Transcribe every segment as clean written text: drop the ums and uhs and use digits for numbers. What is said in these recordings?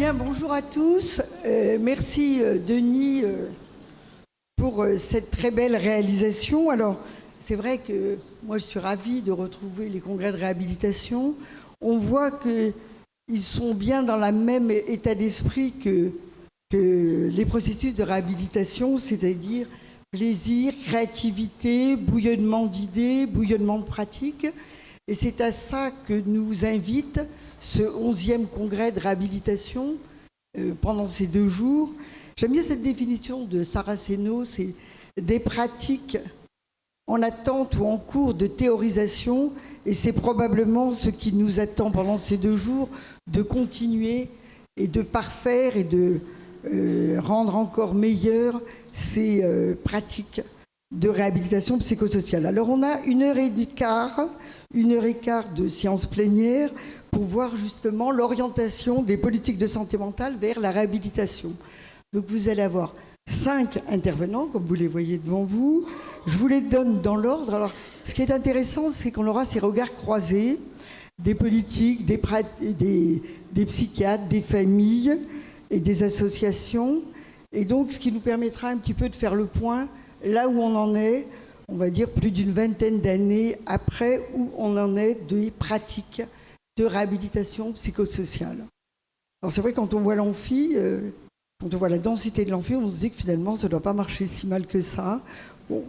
Bien, bonjour à tous. Merci Denis pour cette très belle réalisation. Alors, c'est vrai que moi, je suis ravie de retrouver les congrès de réhabilitation. On voit qu'ils sont bien dans le même état d'esprit que les processus de réhabilitation, c'est-à-dire plaisir, créativité, bouillonnement d'idées, bouillonnement de pratiques. Et c'est à ça que nous invite ce 11e congrès de réhabilitation pendant ces 2 jours. J'aime bien cette définition de Saraceno, c'est des pratiques en attente ou en cours de théorisation, et c'est probablement ce qui nous attend pendant ces 2 jours, de continuer et de parfaire et de rendre encore meilleures ces pratiques de réhabilitation psychosociale. Alors on a 1h15 de séance plénière pour voir justement l'orientation des politiques de santé mentale vers la réhabilitation. Donc vous allez avoir 5 intervenants, comme vous les voyez devant vous. Je vous les donne dans l'ordre. Alors, ce qui est intéressant, c'est qu'on aura ces regards croisés des politiques, des psychiatres, des familles et des associations. Et donc, ce qui nous permettra un petit peu de faire le point là où on en est, on va dire plus d'une vingtaine d'années après, où on en est des pratiques de réhabilitation psychosociale. Alors c'est vrai, quand on voit l'amphi, quand on voit la densité de l'amphi, on se dit que finalement, ça ne doit pas marcher si mal que ça. Bon,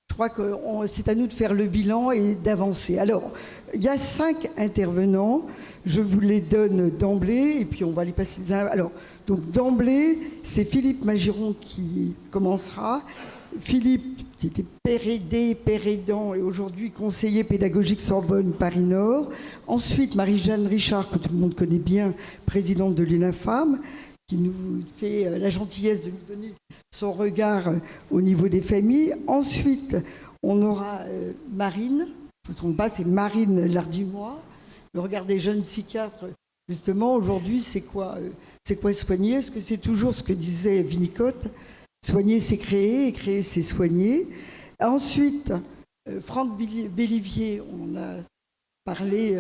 je crois que c'est à nous de faire le bilan et d'avancer. Alors, il y a 5 intervenants. Je vous les donne d'emblée, et puis on va les passer les uns. Alors, donc d'emblée, c'est Philippe Magiron qui commencera. Philippe, qui était père aidant et aujourd'hui conseiller pédagogique Sorbonne Paris-Nord. Ensuite, Marie-Jeanne Richard, que tout le monde connaît bien, présidente de l'UNAFAM, qui nous fait la gentillesse de nous donner son regard au niveau des familles. Ensuite, on aura Marine, je ne me trompe pas, c'est Marine Lardimois, le regard des jeunes psychiatres. Justement, aujourd'hui, c'est quoi soigner? Est-ce que c'est toujours ce que disait Winnicott? Soigner, c'est créer, et créer, c'est soigner. Ensuite, Franck Bellivier, on a parlé,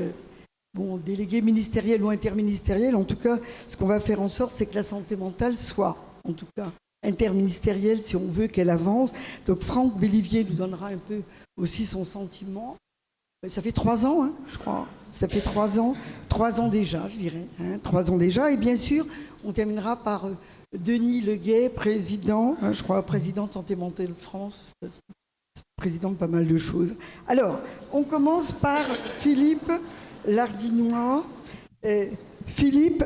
délégué ministériel ou interministériel. En tout cas, ce qu'on va faire en sorte, c'est que la santé mentale soit, en tout cas, interministérielle, si on veut qu'elle avance. Donc, Franck Bellivier nous donnera un peu aussi son sentiment. Ça fait 3 ans, je crois. Ça fait 3 ans. 3 ans déjà, je dirais. 3 ans déjà. Et bien sûr, on terminera par Denis Leguet, président, je crois, président de Santé Mentale France, président de pas mal de choses. Alors, on commence par Philippe Lardinois. Philippe,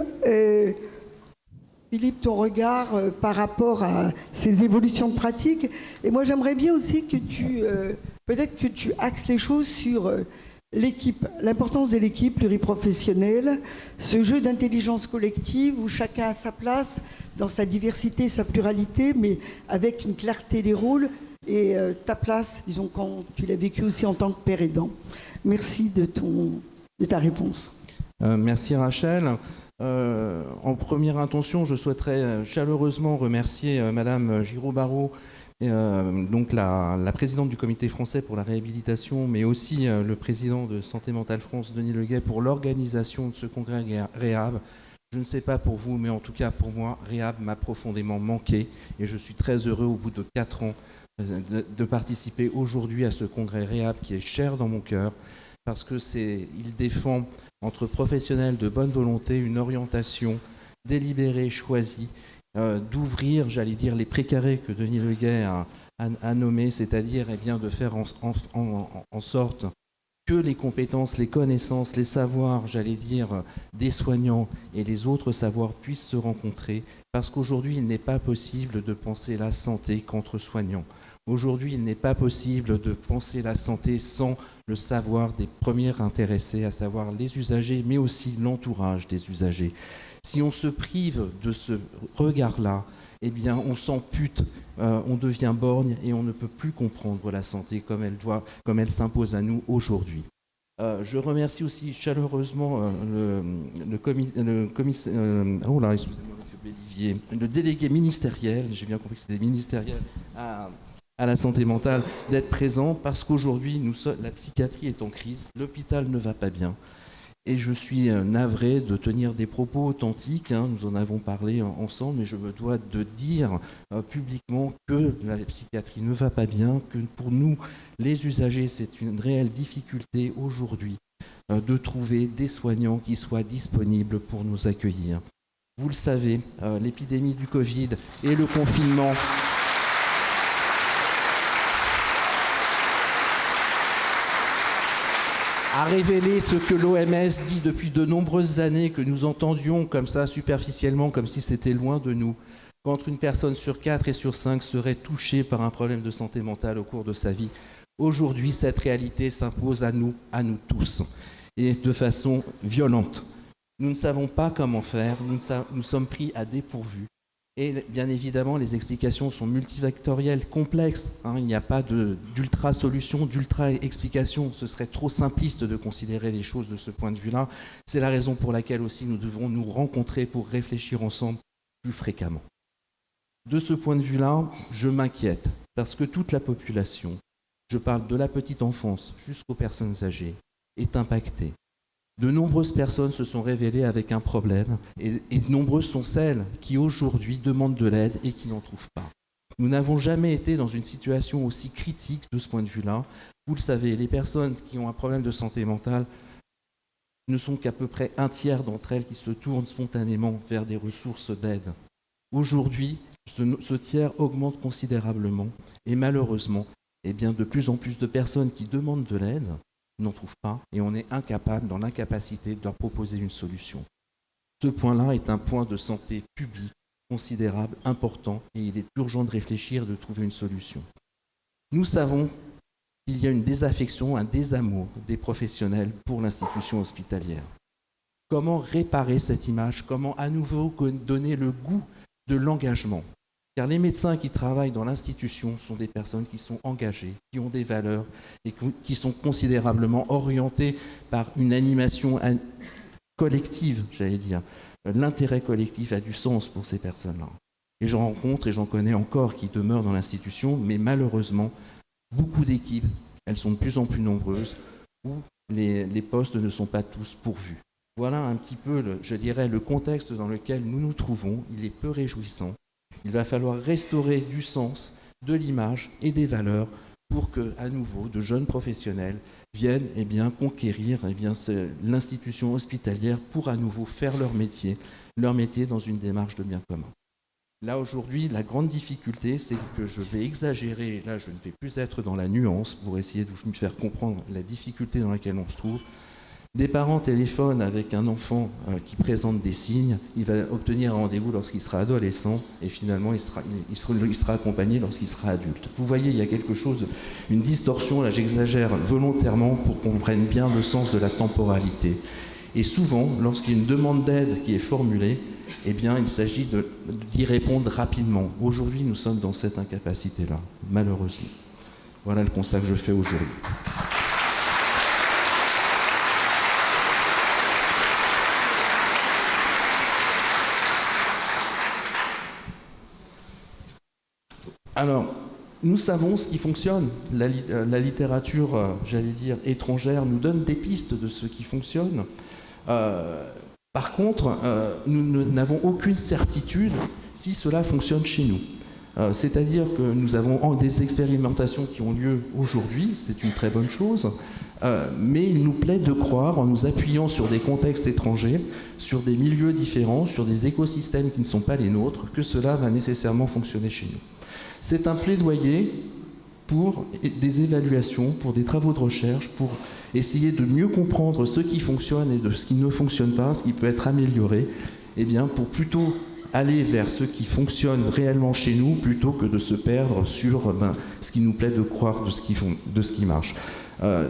ton regard par rapport à ces évolutions de pratique. Et moi, j'aimerais bien aussi que peut-être que tu axes les choses sur l'équipe, l'importance de l'équipe pluriprofessionnelle, ce jeu d'intelligence collective où chacun a sa place dans sa diversité, sa pluralité, mais avec une clarté des rôles et ta place, disons, quand tu l'as vécu aussi en tant que père aidant. Merci de ta réponse. Merci Rachel. En première intention, je souhaiterais chaleureusement remercier Madame Giraud-Barraud, donc la présidente du comité français pour la réhabilitation, mais aussi le président de Santé Mentale France, Denis Leguet, pour l'organisation de ce congrès Réhab. Je ne sais pas pour vous, mais en tout cas pour moi, Réhab m'a profondément manqué et je suis très heureux au bout de 4 ans de participer aujourd'hui à ce congrès Réhab qui est cher dans mon cœur parce que il défend entre professionnels de bonne volonté une orientation délibérée, choisie, d'ouvrir, j'allais dire, les précarés que Denis Leguet a nommés, c'est-à-dire de faire en sorte que les compétences, les connaissances, les savoirs, j'allais dire, des soignants et les autres savoirs puissent se rencontrer, parce qu'aujourd'hui, il n'est pas possible de penser la santé qu'entre soignants. Aujourd'hui, il n'est pas possible de penser la santé sans le savoir des premiers intéressés, à savoir les usagers, mais aussi l'entourage des usagers. Si on se prive de ce regard-là, eh bien, on s'ampute, on devient borgne et on ne peut plus comprendre la santé comme elle s'impose à nous aujourd'hui. Je remercie aussi chaleureusement le délégué ministériel, j'ai bien compris que c'était ministériel, à la santé mentale, d'être présent parce qu'aujourd'hui, la psychiatrie est en crise, l'hôpital ne va pas bien. Et je suis navré de tenir des propos authentiques, nous en avons parlé ensemble, mais je me dois de dire publiquement que la psychiatrie ne va pas bien, que pour nous, les usagers, c'est une réelle difficulté aujourd'hui de trouver des soignants qui soient disponibles pour nous accueillir. Vous le savez, l'épidémie du Covid et le confinement a révélé ce que l'OMS dit depuis de nombreuses années, que nous entendions comme ça superficiellement, comme si c'était loin de nous, qu'entre une personne sur 4 et sur 5 serait touchée par un problème de santé mentale au cours de sa vie. Aujourd'hui, cette réalité s'impose à nous tous, et de façon violente. Nous ne savons pas comment faire, nous sommes pris à dépourvu. Et bien évidemment, les explications sont multifactorielles, complexes. Il n'y a pas d'ultra-solution, d'ultra-explication. Ce serait trop simpliste de considérer les choses de ce point de vue-là. C'est la raison pour laquelle aussi nous devons nous rencontrer pour réfléchir ensemble plus fréquemment. De ce point de vue-là, je m'inquiète, parce que toute la population, je parle de la petite enfance jusqu'aux personnes âgées, est impactée. De nombreuses personnes se sont révélées avec un problème et nombreuses sont celles qui aujourd'hui demandent de l'aide et qui n'en trouvent pas. Nous n'avons jamais été dans une situation aussi critique de ce point de vue-là. Vous le savez, les personnes qui ont un problème de santé mentale ne sont qu'à peu près un tiers d'entre elles qui se tournent spontanément vers des ressources d'aide. Aujourd'hui, ce tiers augmente considérablement et malheureusement, de plus en plus de personnes qui demandent de l'aide n'en trouvent pas et on est incapable, dans l'incapacité de leur proposer une solution. Ce point-là est un point de santé publique considérable, important, et il est urgent de réfléchir, de trouver une solution. Nous savons qu'il y a une désaffection, un désamour des professionnels pour l'institution hospitalière. Comment réparer cette image? Comment à nouveau donner le goût de l'engagement? Car les médecins qui travaillent dans l'institution sont des personnes qui sont engagées, qui ont des valeurs et qui sont considérablement orientées par une animation collective, j'allais dire. L'intérêt collectif a du sens pour ces personnes-là. Et j'en rencontre et j'en connais encore qui demeurent dans l'institution, mais malheureusement, beaucoup d'équipes, elles sont de plus en plus nombreuses, où les postes ne sont pas tous pourvus. Voilà un petit peu, le contexte dans lequel nous nous trouvons. Il est peu réjouissant. Il va falloir restaurer du sens, de l'image et des valeurs pour que, à nouveau, de jeunes professionnels viennent conquérir l'institution hospitalière pour à nouveau faire leur métier dans une démarche de bien commun. Là, aujourd'hui, la grande difficulté, c'est que je vais exagérer, là je ne vais plus être dans la nuance pour essayer de vous faire comprendre la difficulté dans laquelle on se trouve. Des parents téléphonent avec un enfant qui présente des signes, il va obtenir un rendez-vous lorsqu'il sera adolescent et finalement il sera accompagné lorsqu'il sera adulte. Vous voyez, il y a quelque chose, une distorsion, là j'exagère volontairement pour qu'on comprenne bien le sens de la temporalité. Et souvent, lorsqu'il y a une demande d'aide qui est formulée, il s'agit d'y répondre rapidement. Aujourd'hui, nous sommes dans cette incapacité-là, malheureusement. Voilà le constat que je fais aujourd'hui. Alors, nous savons ce qui fonctionne. La littérature, étrangère, nous donne des pistes de ce qui fonctionne. Par contre, nous n'avons aucune certitude si cela fonctionne chez nous. C'est-à-dire que nous avons des expérimentations qui ont lieu aujourd'hui, c'est une très bonne chose, mais il nous plaît de croire, en nous appuyant sur des contextes étrangers, sur des milieux différents, sur des écosystèmes qui ne sont pas les nôtres, que cela va nécessairement fonctionner chez nous. C'est un plaidoyer pour des évaluations, pour des travaux de recherche, pour essayer de mieux comprendre ce qui fonctionne et de ce qui ne fonctionne pas, ce qui peut être amélioré, pour plutôt aller vers ce qui fonctionne réellement chez nous, plutôt que de se perdre sur ce qui nous plaît de croire de ce qui marche.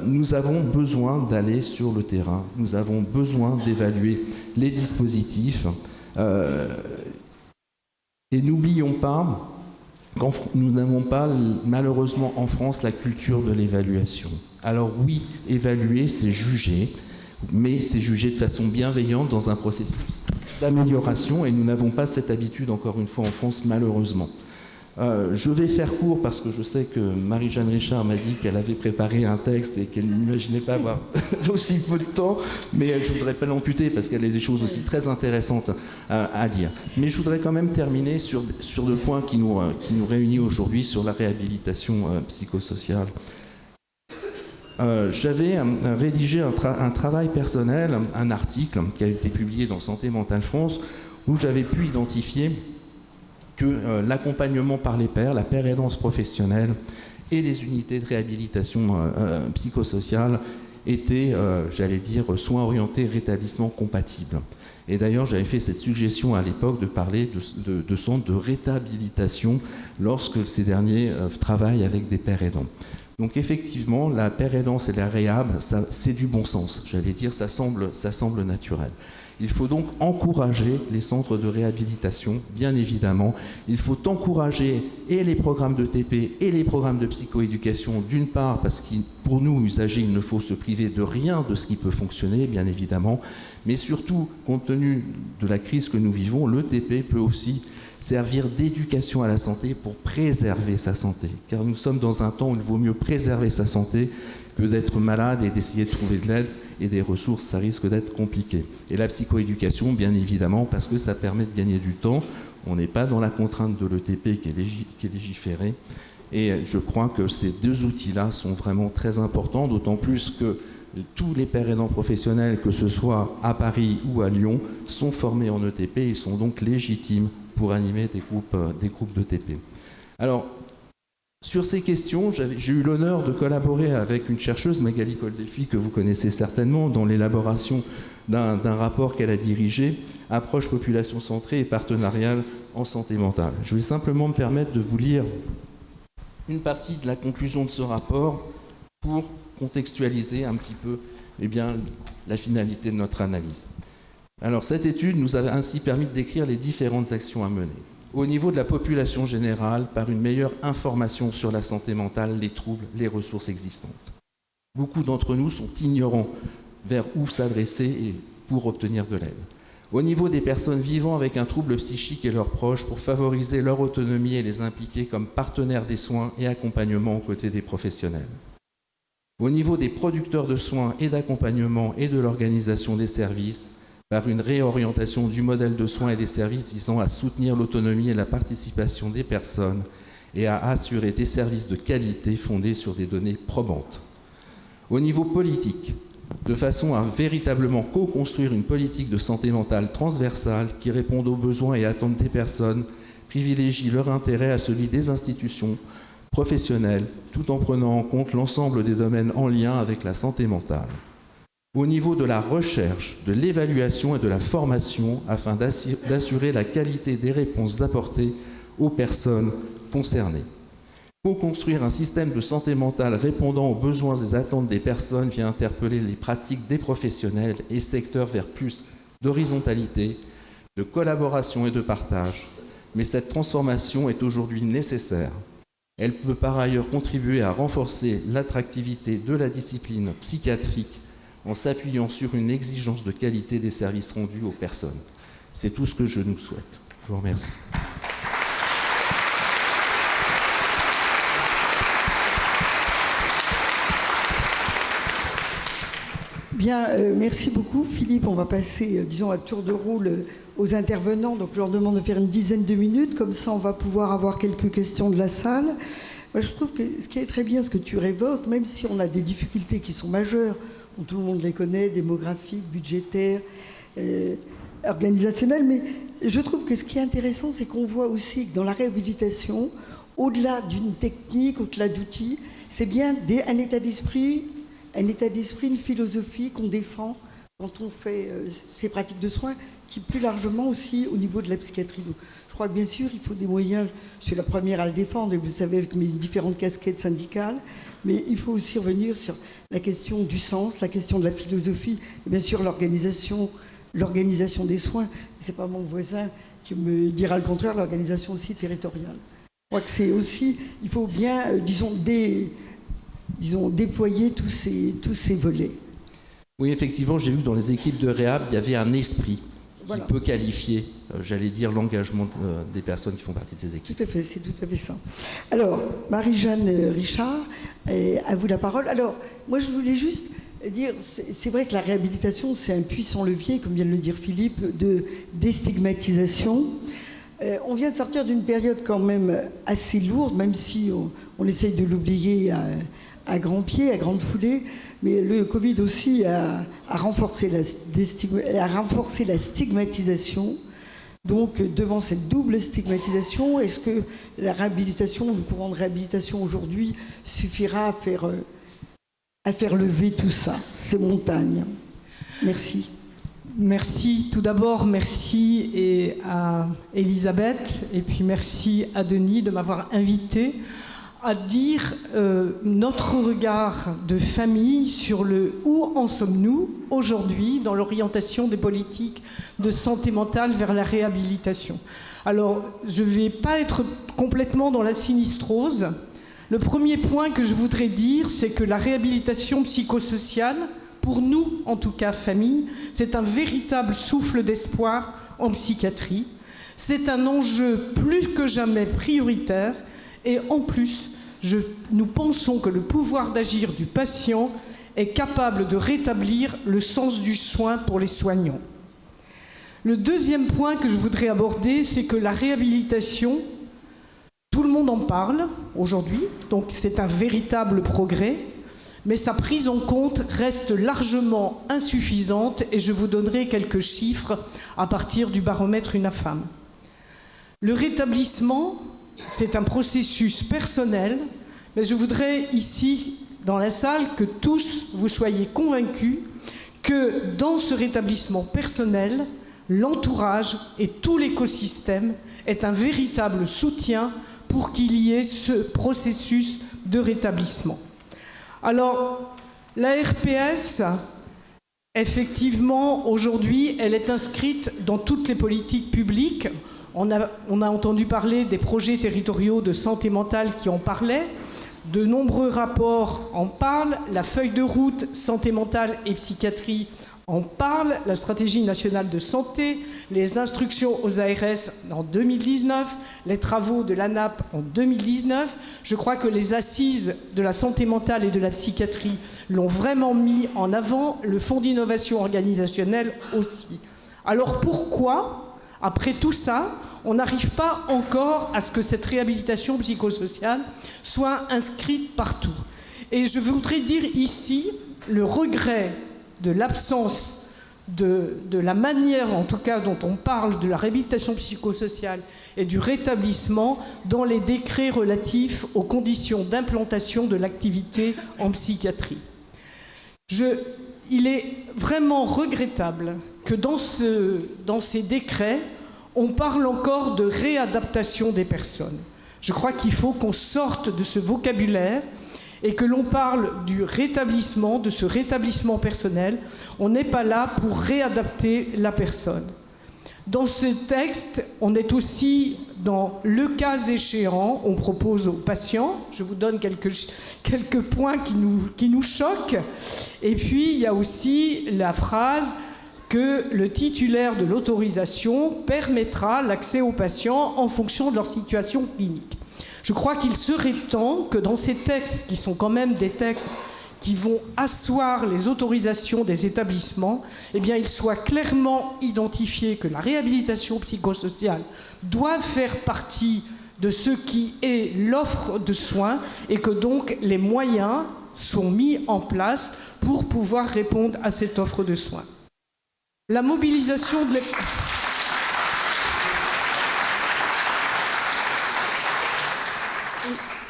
Nous avons besoin d'aller sur le terrain, nous avons besoin d'évaluer les dispositifs, et n'oublions pas nous n'avons pas, malheureusement, en France, la culture de l'évaluation. Alors oui, évaluer, c'est juger, mais c'est juger de façon bienveillante dans un processus d'amélioration, et nous n'avons pas cette habitude, encore une fois, en France, malheureusement. Je vais faire court parce que je sais que Marie-Jeanne Richard m'a dit qu'elle avait préparé un texte et qu'elle n'imaginait pas avoir aussi peu de temps, mais je ne voudrais pas l'amputer parce qu'elle a des choses aussi très intéressantes à dire. Mais je voudrais quand même terminer sur le point qui nous réunit aujourd'hui, sur la réhabilitation psychosociale. J'avais rédigé un travail personnel, un article qui a été publié dans Santé Mentale France, où j'avais pu identifier que l'accompagnement par les pairs, la pair aidance professionnelle et les unités de réhabilitation psychosociale étaient, j'allais dire, soins orientés rétablissement compatibles. Et d'ailleurs, j'avais fait cette suggestion à l'époque de parler de centres de réhabilitation lorsque ces derniers travaillent avec des pairs aidants. Donc effectivement, la pair aidance et la réhab, c'est du bon sens. J'allais dire, ça semble naturel. Il faut donc encourager les centres de réhabilitation, bien évidemment. Il faut encourager et les programmes de TP et les programmes de psychoéducation, d'une part, parce que pour nous, usagers, il ne faut se priver de rien de ce qui peut fonctionner, bien évidemment, mais surtout, compte tenu de la crise que nous vivons, le TP peut aussi servir d'éducation à la santé pour préserver sa santé. Car nous sommes dans un temps où il vaut mieux préserver sa santé que d'être malade et d'essayer de trouver de l'aide et des ressources, ça risque d'être compliqué. Et la psychoéducation, bien évidemment, parce que ça permet de gagner du temps. On n'est pas dans la contrainte de l'ETP qui est légiférée. Et je crois que ces deux outils-là sont vraiment très importants, d'autant plus que tous les pairs aidants professionnels, que ce soit à Paris ou à Lyon, sont formés en ETP. Ils sont donc légitimes pour animer des groupes d'ETP. Alors, sur ces questions, j'ai eu l'honneur de collaborer avec une chercheuse, Magali Coldefi, que vous connaissez certainement, dans l'élaboration d'un rapport qu'elle a dirigé, Approche population centrée et partenariale en santé mentale. Je vais simplement me permettre de vous lire une partie de la conclusion de ce rapport pour contextualiser un petit peu la finalité de notre analyse. Alors, cette étude nous a ainsi permis de décrire les différentes actions à mener. Au niveau de la population générale, par une meilleure information sur la santé mentale, les troubles, les ressources existantes. Beaucoup d'entre nous sont ignorants vers où s'adresser et pour obtenir de l'aide. Au niveau des personnes vivant avec un trouble psychique et leurs proches, pour favoriser leur autonomie et les impliquer comme partenaires des soins et accompagnement aux côtés des professionnels. Au niveau des producteurs de soins et d'accompagnement et de l'organisation des services, par une réorientation du modèle de soins et des services visant à soutenir l'autonomie et la participation des personnes et à assurer des services de qualité fondés sur des données probantes. Au niveau politique, de façon à véritablement co-construire une politique de santé mentale transversale qui réponde aux besoins et attentes des personnes, privilégie leur intérêt à celui des institutions professionnelles, tout en prenant en compte l'ensemble des domaines en lien avec la santé mentale. Au niveau de la recherche, de l'évaluation et de la formation, afin d'assurer la qualité des réponses apportées aux personnes concernées. Co-construire un système de santé mentale répondant aux besoins et attentes des personnes vient interpeller les pratiques des professionnels et secteurs vers plus d'horizontalité, de collaboration et de partage. Mais cette transformation est aujourd'hui nécessaire. Elle peut par ailleurs contribuer à renforcer l'attractivité de la discipline psychiatrique en s'appuyant sur une exigence de qualité des services rendus aux personnes. C'est tout ce que je nous souhaite. Je vous remercie. Bien, merci beaucoup Philippe. On va passer, à tour de rôle aux intervenants. Donc je leur demande de faire une dizaine de minutes. Comme ça, on va pouvoir avoir quelques questions de la salle. Moi, je trouve que ce qui est très bien, ce que tu révoques, même si on a des difficultés qui sont majeures, dont tout le monde les connaît, démographiques, budgétaires, organisationnelles, mais je trouve que ce qui est intéressant, c'est qu'on voit aussi que dans la réhabilitation, au-delà d'une technique, au-delà d'outils, c'est bien un état d'esprit, une philosophie qu'on défend quand on fait ces pratiques de soins, qui plus largement aussi au niveau de la psychiatrie. Donc, je crois que bien sûr, il faut des moyens. Je suis la première à le défendre, et vous le savez, avec mes différentes casquettes syndicales. Mais il faut aussi revenir sur la question du sens, la question de la philosophie, et bien sûr l'organisation des soins. C'est pas mon voisin qui me dira le contraire, l'organisation aussi territoriale. Je crois que c'est aussi, il faut bien, déployer tous ces volets. Oui, effectivement, j'ai vu que dans les équipes de réhab, il y avait un esprit Voilà. peut qualifier, j'allais dire, l'engagement des personnes qui font partie de ces équipes. Tout à fait, c'est tout à fait ça. Alors, Marie-Jeanne Richard, à vous la parole. Alors, moi, je voulais juste dire, c'est vrai que la réhabilitation, c'est un puissant levier, comme vient de le dire Philippe, de déstigmatisation. On vient de sortir d'une période quand même assez lourde, même si on essaye de l'oublier à grands pieds, à grande foulée. Mais le Covid aussi a renforcé la stigmatisation. Donc, devant cette double stigmatisation, est-ce que la réhabilitation, le courant de réhabilitation aujourd'hui, suffira à faire lever tout ça, ces montagnes? Merci. Merci. Tout d'abord, merci à Elisabeth et puis merci à Denis de m'avoir invité à dire notre regard de famille sur le où en sommes-nous aujourd'hui dans l'orientation des politiques de santé mentale vers la réhabilitation. Alors, je ne vais pas être complètement dans la sinistrose. Le premier point que je voudrais dire, c'est que la réhabilitation psychosociale, pour nous, en tout cas nous, c'est un véritable souffle d'espoir en psychiatrie. C'est un enjeu plus que jamais prioritaire et en plus, nous pensons que le pouvoir d'agir du patient est capable de rétablir le sens du soin pour les soignants. Le deuxième point que je voudrais aborder, c'est que la réhabilitation, tout le monde en parle aujourd'hui, donc c'est un véritable progrès, mais sa prise en compte reste largement insuffisante et je vous donnerai quelques chiffres à partir du baromètre UNAFAM. Le rétablissement, c'est un processus personnel, mais je voudrais ici, dans la salle, que tous vous soyez convaincus que dans ce rétablissement personnel, l'entourage et tout l'écosystème est un véritable soutien pour qu'il y ait ce processus de rétablissement. Alors, la RPS, effectivement, aujourd'hui, elle est inscrite dans toutes les politiques publiques. On a entendu parler des projets territoriaux de santé mentale qui en parlaient. De nombreux rapports en parlent. La feuille de route santé mentale et psychiatrie en parle. La stratégie nationale de santé, les instructions aux ARS en 2019, les travaux de l'ANAP en 2019. Je crois que les assises de la santé mentale et de la psychiatrie l'ont vraiment mis en avant. Le fonds d'innovation organisationnelle aussi. Alors pourquoi, après tout ça, on n'arrive pas encore à ce que cette réhabilitation psychosociale soit inscrite partout? Et je voudrais dire ici le regret de l'absence de la manière, en tout cas, dont on parle de la réhabilitation psychosociale et du rétablissement dans les décrets relatifs aux conditions d'implantation de l'activité en psychiatrie. Il est vraiment regrettable que dans ces décrets, on parle encore de réadaptation des personnes. Je crois qu'il faut qu'on sorte de ce vocabulaire et que l'on parle du rétablissement, de ce rétablissement personnel. On n'est pas là pour réadapter la personne. Dans ce texte, on est aussi dans le cas échéant, on propose aux patients, je vous donne quelques points qui nous choquent, et puis il y a aussi la phrase que le titulaire de l'autorisation permettra l'accès aux patients en fonction de leur situation clinique. Je crois qu'il serait temps que dans ces textes, qui sont quand même des textes qui vont asseoir les autorisations des établissements, eh bien, il soit clairement identifié que la réhabilitation psychosociale doit faire partie de ce qui est l'offre de soins et que donc les moyens sont mis en place pour pouvoir répondre à cette offre de soins. La mobilisation de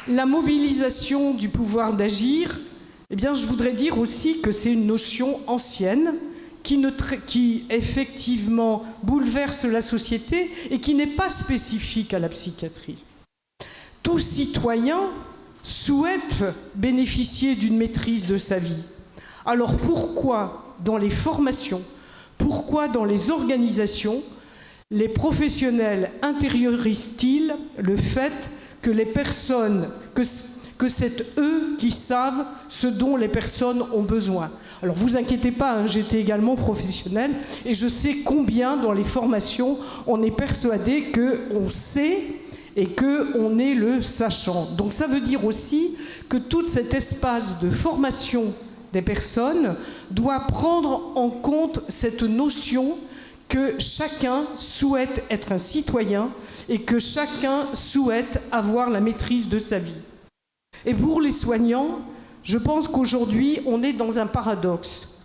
La mobilisation du pouvoir d'agir, eh bien, je voudrais dire aussi que c'est une notion ancienne qui effectivement bouleverse la société et qui n'est pas spécifique à la psychiatrie. Tout citoyen souhaite bénéficier d'une maîtrise de sa vie. Alors pourquoi dans les formations, pourquoi dans les organisations, les professionnels intériorisent-ils le fait que les personnes, que c'est eux qui savent ce dont les personnes ont besoin. Alors vous inquiétez pas, hein, j'étais également professionnelle et je sais combien dans les formations on est persuadé qu'on sait et qu'on est le sachant. Donc ça veut dire aussi que tout cet espace de formation des personnes doit prendre en compte cette notion que chacun souhaite être un citoyen et que chacun souhaite avoir la maîtrise de sa vie. Et pour les soignants, je pense qu'aujourd'hui, on est dans un paradoxe.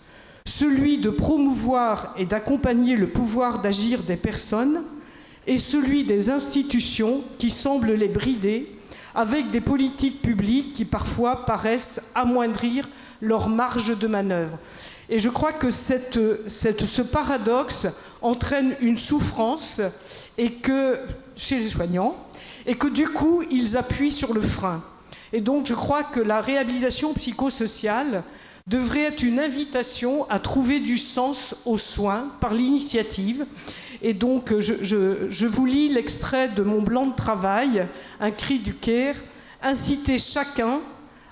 Celui de promouvoir et d'accompagner le pouvoir d'agir des personnes et celui des institutions qui semblent les brider avec des politiques publiques qui parfois paraissent amoindrir leur marge de manœuvre. Et je crois que ce paradoxe entraîne une souffrance chez les soignants et que du coup, ils appuient sur le frein. Et donc, je crois que la réhabilitation psychosociale devrait être une invitation à trouver du sens aux soins par l'initiative. Et donc, je vous lis l'extrait de mon plan de travail, Un cri du Caire, inciter chacun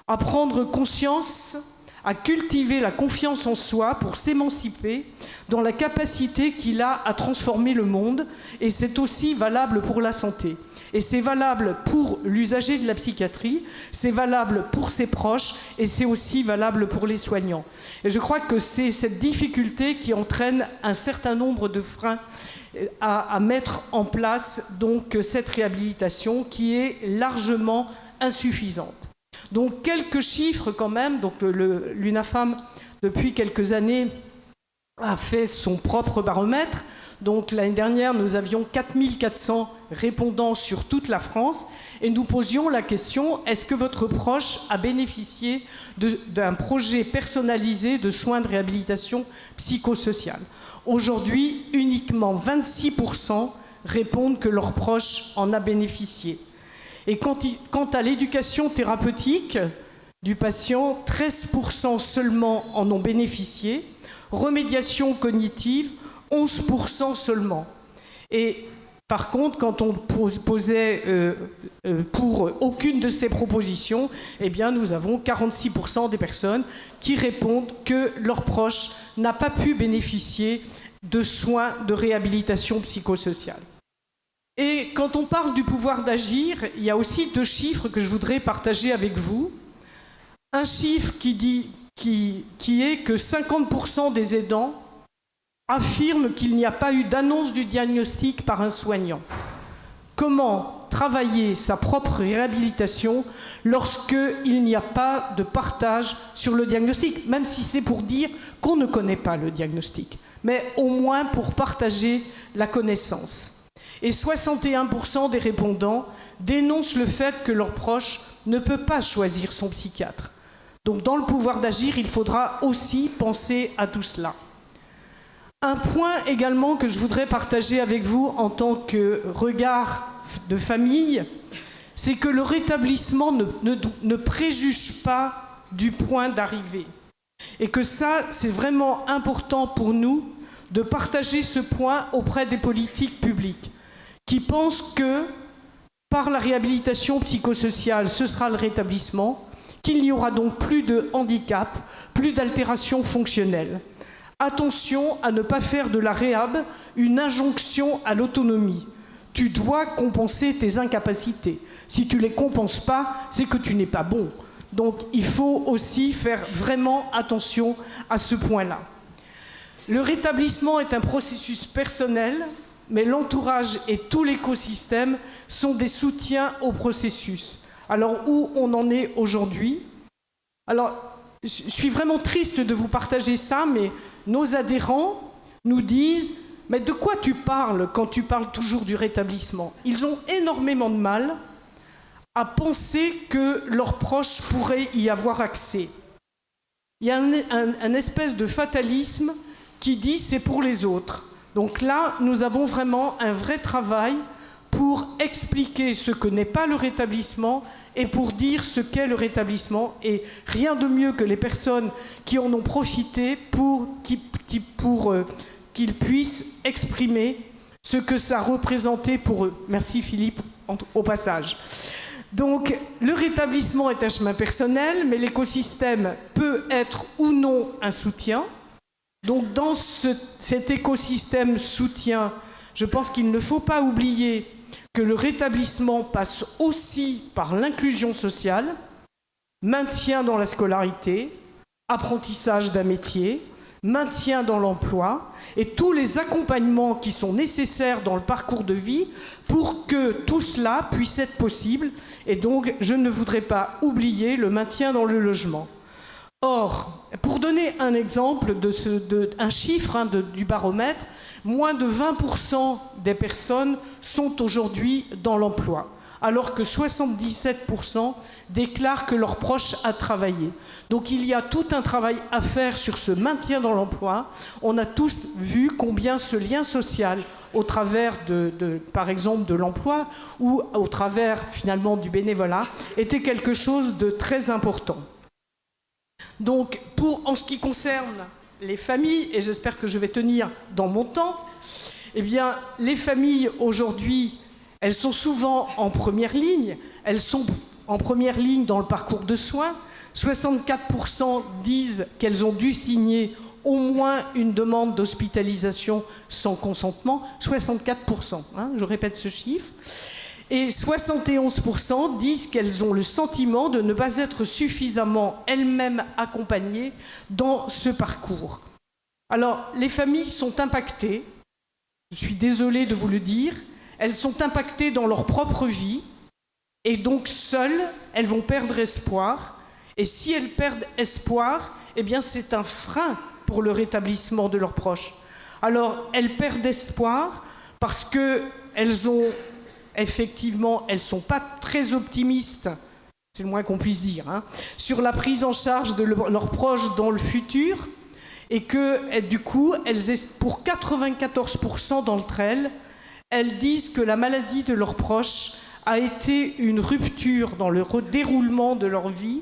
à prendre conscience, à cultiver la confiance en soi pour s'émanciper dans la capacité qu'il a à transformer le monde. Et c'est aussi valable pour la santé. Et c'est valable pour l'usager de la psychiatrie, c'est valable pour ses proches et c'est aussi valable pour les soignants. Et je crois que c'est cette difficulté qui entraîne un certain nombre de freins à mettre en place donc cette réhabilitation qui est largement insuffisante. Donc quelques chiffres quand même. Donc l'UNAFAM depuis quelques années a fait son propre baromètre. Donc l'année dernière, nous avions 4400 répondants sur toute la France et nous posions la question: est-ce que votre proche a bénéficié d'un projet personnalisé de soins de réhabilitation psychosociale? Aujourd'hui, uniquement 26% répondent que leur proche en a bénéficié. Et quant à l'éducation thérapeutique du patient, 13% seulement en ont bénéficié. Remédiation cognitive, 11% seulement. Et par contre, quand on posait pour aucune de ces propositions, eh bien, nous avons 46% des personnes qui répondent que leur proche n'a pas pu bénéficier de soins de réhabilitation psychosociale. Et quand on parle du pouvoir d'agir, il y a aussi deux chiffres que je voudrais partager avec vous. Un chiffre qui est que 50% des aidants affirment qu'il n'y a pas eu d'annonce du diagnostic par un Comment travailler sa propre réhabilitation lorsqu'il n'y a pas de partage sur le diagnostic, même si c'est pour dire qu'on ne connaît pas le diagnostic, mais au moins pour partager la connaissance. Et 61% des répondants dénoncent le fait que leur proche ne peut pas choisir son psychiatre. Donc dans le pouvoir d'agir, il faudra aussi penser à tout cela. Un point également que je voudrais partager avec vous en tant que regard de famille, c'est que le rétablissement ne préjuge pas du point d'arrivée. Et que ça, c'est vraiment important pour nous de partager ce point auprès des politiques publiques qui pensent que par la réhabilitation psychosociale, ce sera le rétablissement, qu'il n'y aura donc plus de handicap, plus d'altération fonctionnelle. Attention à ne pas faire de la réhab une injonction à l'autonomie. Tu dois compenser tes incapacités. Si tu ne les compenses pas, c'est que tu n'es pas bon. Donc il faut aussi faire vraiment attention à ce point-là. Le rétablissement est un processus personnel, mais l'entourage et tout l'écosystème sont des soutiens au processus. Alors, où on en est aujourd'hui? Alors, je suis vraiment triste de vous partager ça, mais nos adhérents nous disent « Mais de quoi tu parles quand tu parles toujours du rétablissement ?» Ils ont énormément de mal à penser que leurs proches pourraient y avoir accès. Il y a un espèce de fatalisme qui dit « c'est pour les autres ». Donc là, nous avons vraiment un vrai travail pour expliquer ce que n'est pas le rétablissement et pour dire ce qu'est le rétablissement. Et rien de mieux que les personnes qui en ont profité pour qu'ils puissent exprimer ce que ça représentait pour eux. Merci Philippe, au passage. Donc, le rétablissement est un chemin personnel, mais l'écosystème peut être ou non un soutien. Donc, dans cet écosystème soutien, je pense qu'il ne faut pas oublier que le rétablissement passe aussi par l'inclusion sociale, maintien dans la scolarité, apprentissage d'un métier, maintien dans l'emploi et tous les accompagnements qui sont nécessaires dans le parcours de vie pour que tout cela puisse être possible. Et donc, je ne voudrais pas oublier le maintien dans le logement. Or, pour donner un exemple, un chiffre du baromètre, moins de 20% des personnes sont aujourd'hui dans l'emploi, alors que 77% déclarent que leur proche a travaillé. Donc il y a tout un travail à faire sur ce maintien dans l'emploi. On a tous vu combien ce lien social, au travers par exemple de l'emploi ou au travers finalement du bénévolat, était quelque chose de très important. Donc en ce qui concerne les familles, et j'espère que je vais tenir dans mon temps, eh bien les familles aujourd'hui, elles sont souvent en première ligne. Elles sont en première ligne dans le parcours de soins. 64% disent qu'elles ont dû signer au moins une demande d'hospitalisation sans consentement. 64%, je répète ce chiffre. Et 71% disent qu'elles ont le sentiment de ne pas être suffisamment elles-mêmes accompagnées dans ce parcours. Alors, les familles sont impactées. Je suis désolée de vous le dire. Elles sont impactées dans leur propre vie et donc seules, elles vont perdre espoir. Et si elles perdent espoir, eh bien c'est un frein pour le rétablissement de leurs proches. Alors elles perdent espoir parce qu'elles ont effectivement, elles ne sont pas très optimistes, c'est le moins qu'on puisse dire, sur la prise en charge de leurs proches dans le futur et que du coup, pour 94% d'entre elles, elles disent que la maladie de leurs proches a été une rupture dans le déroulement de leur vie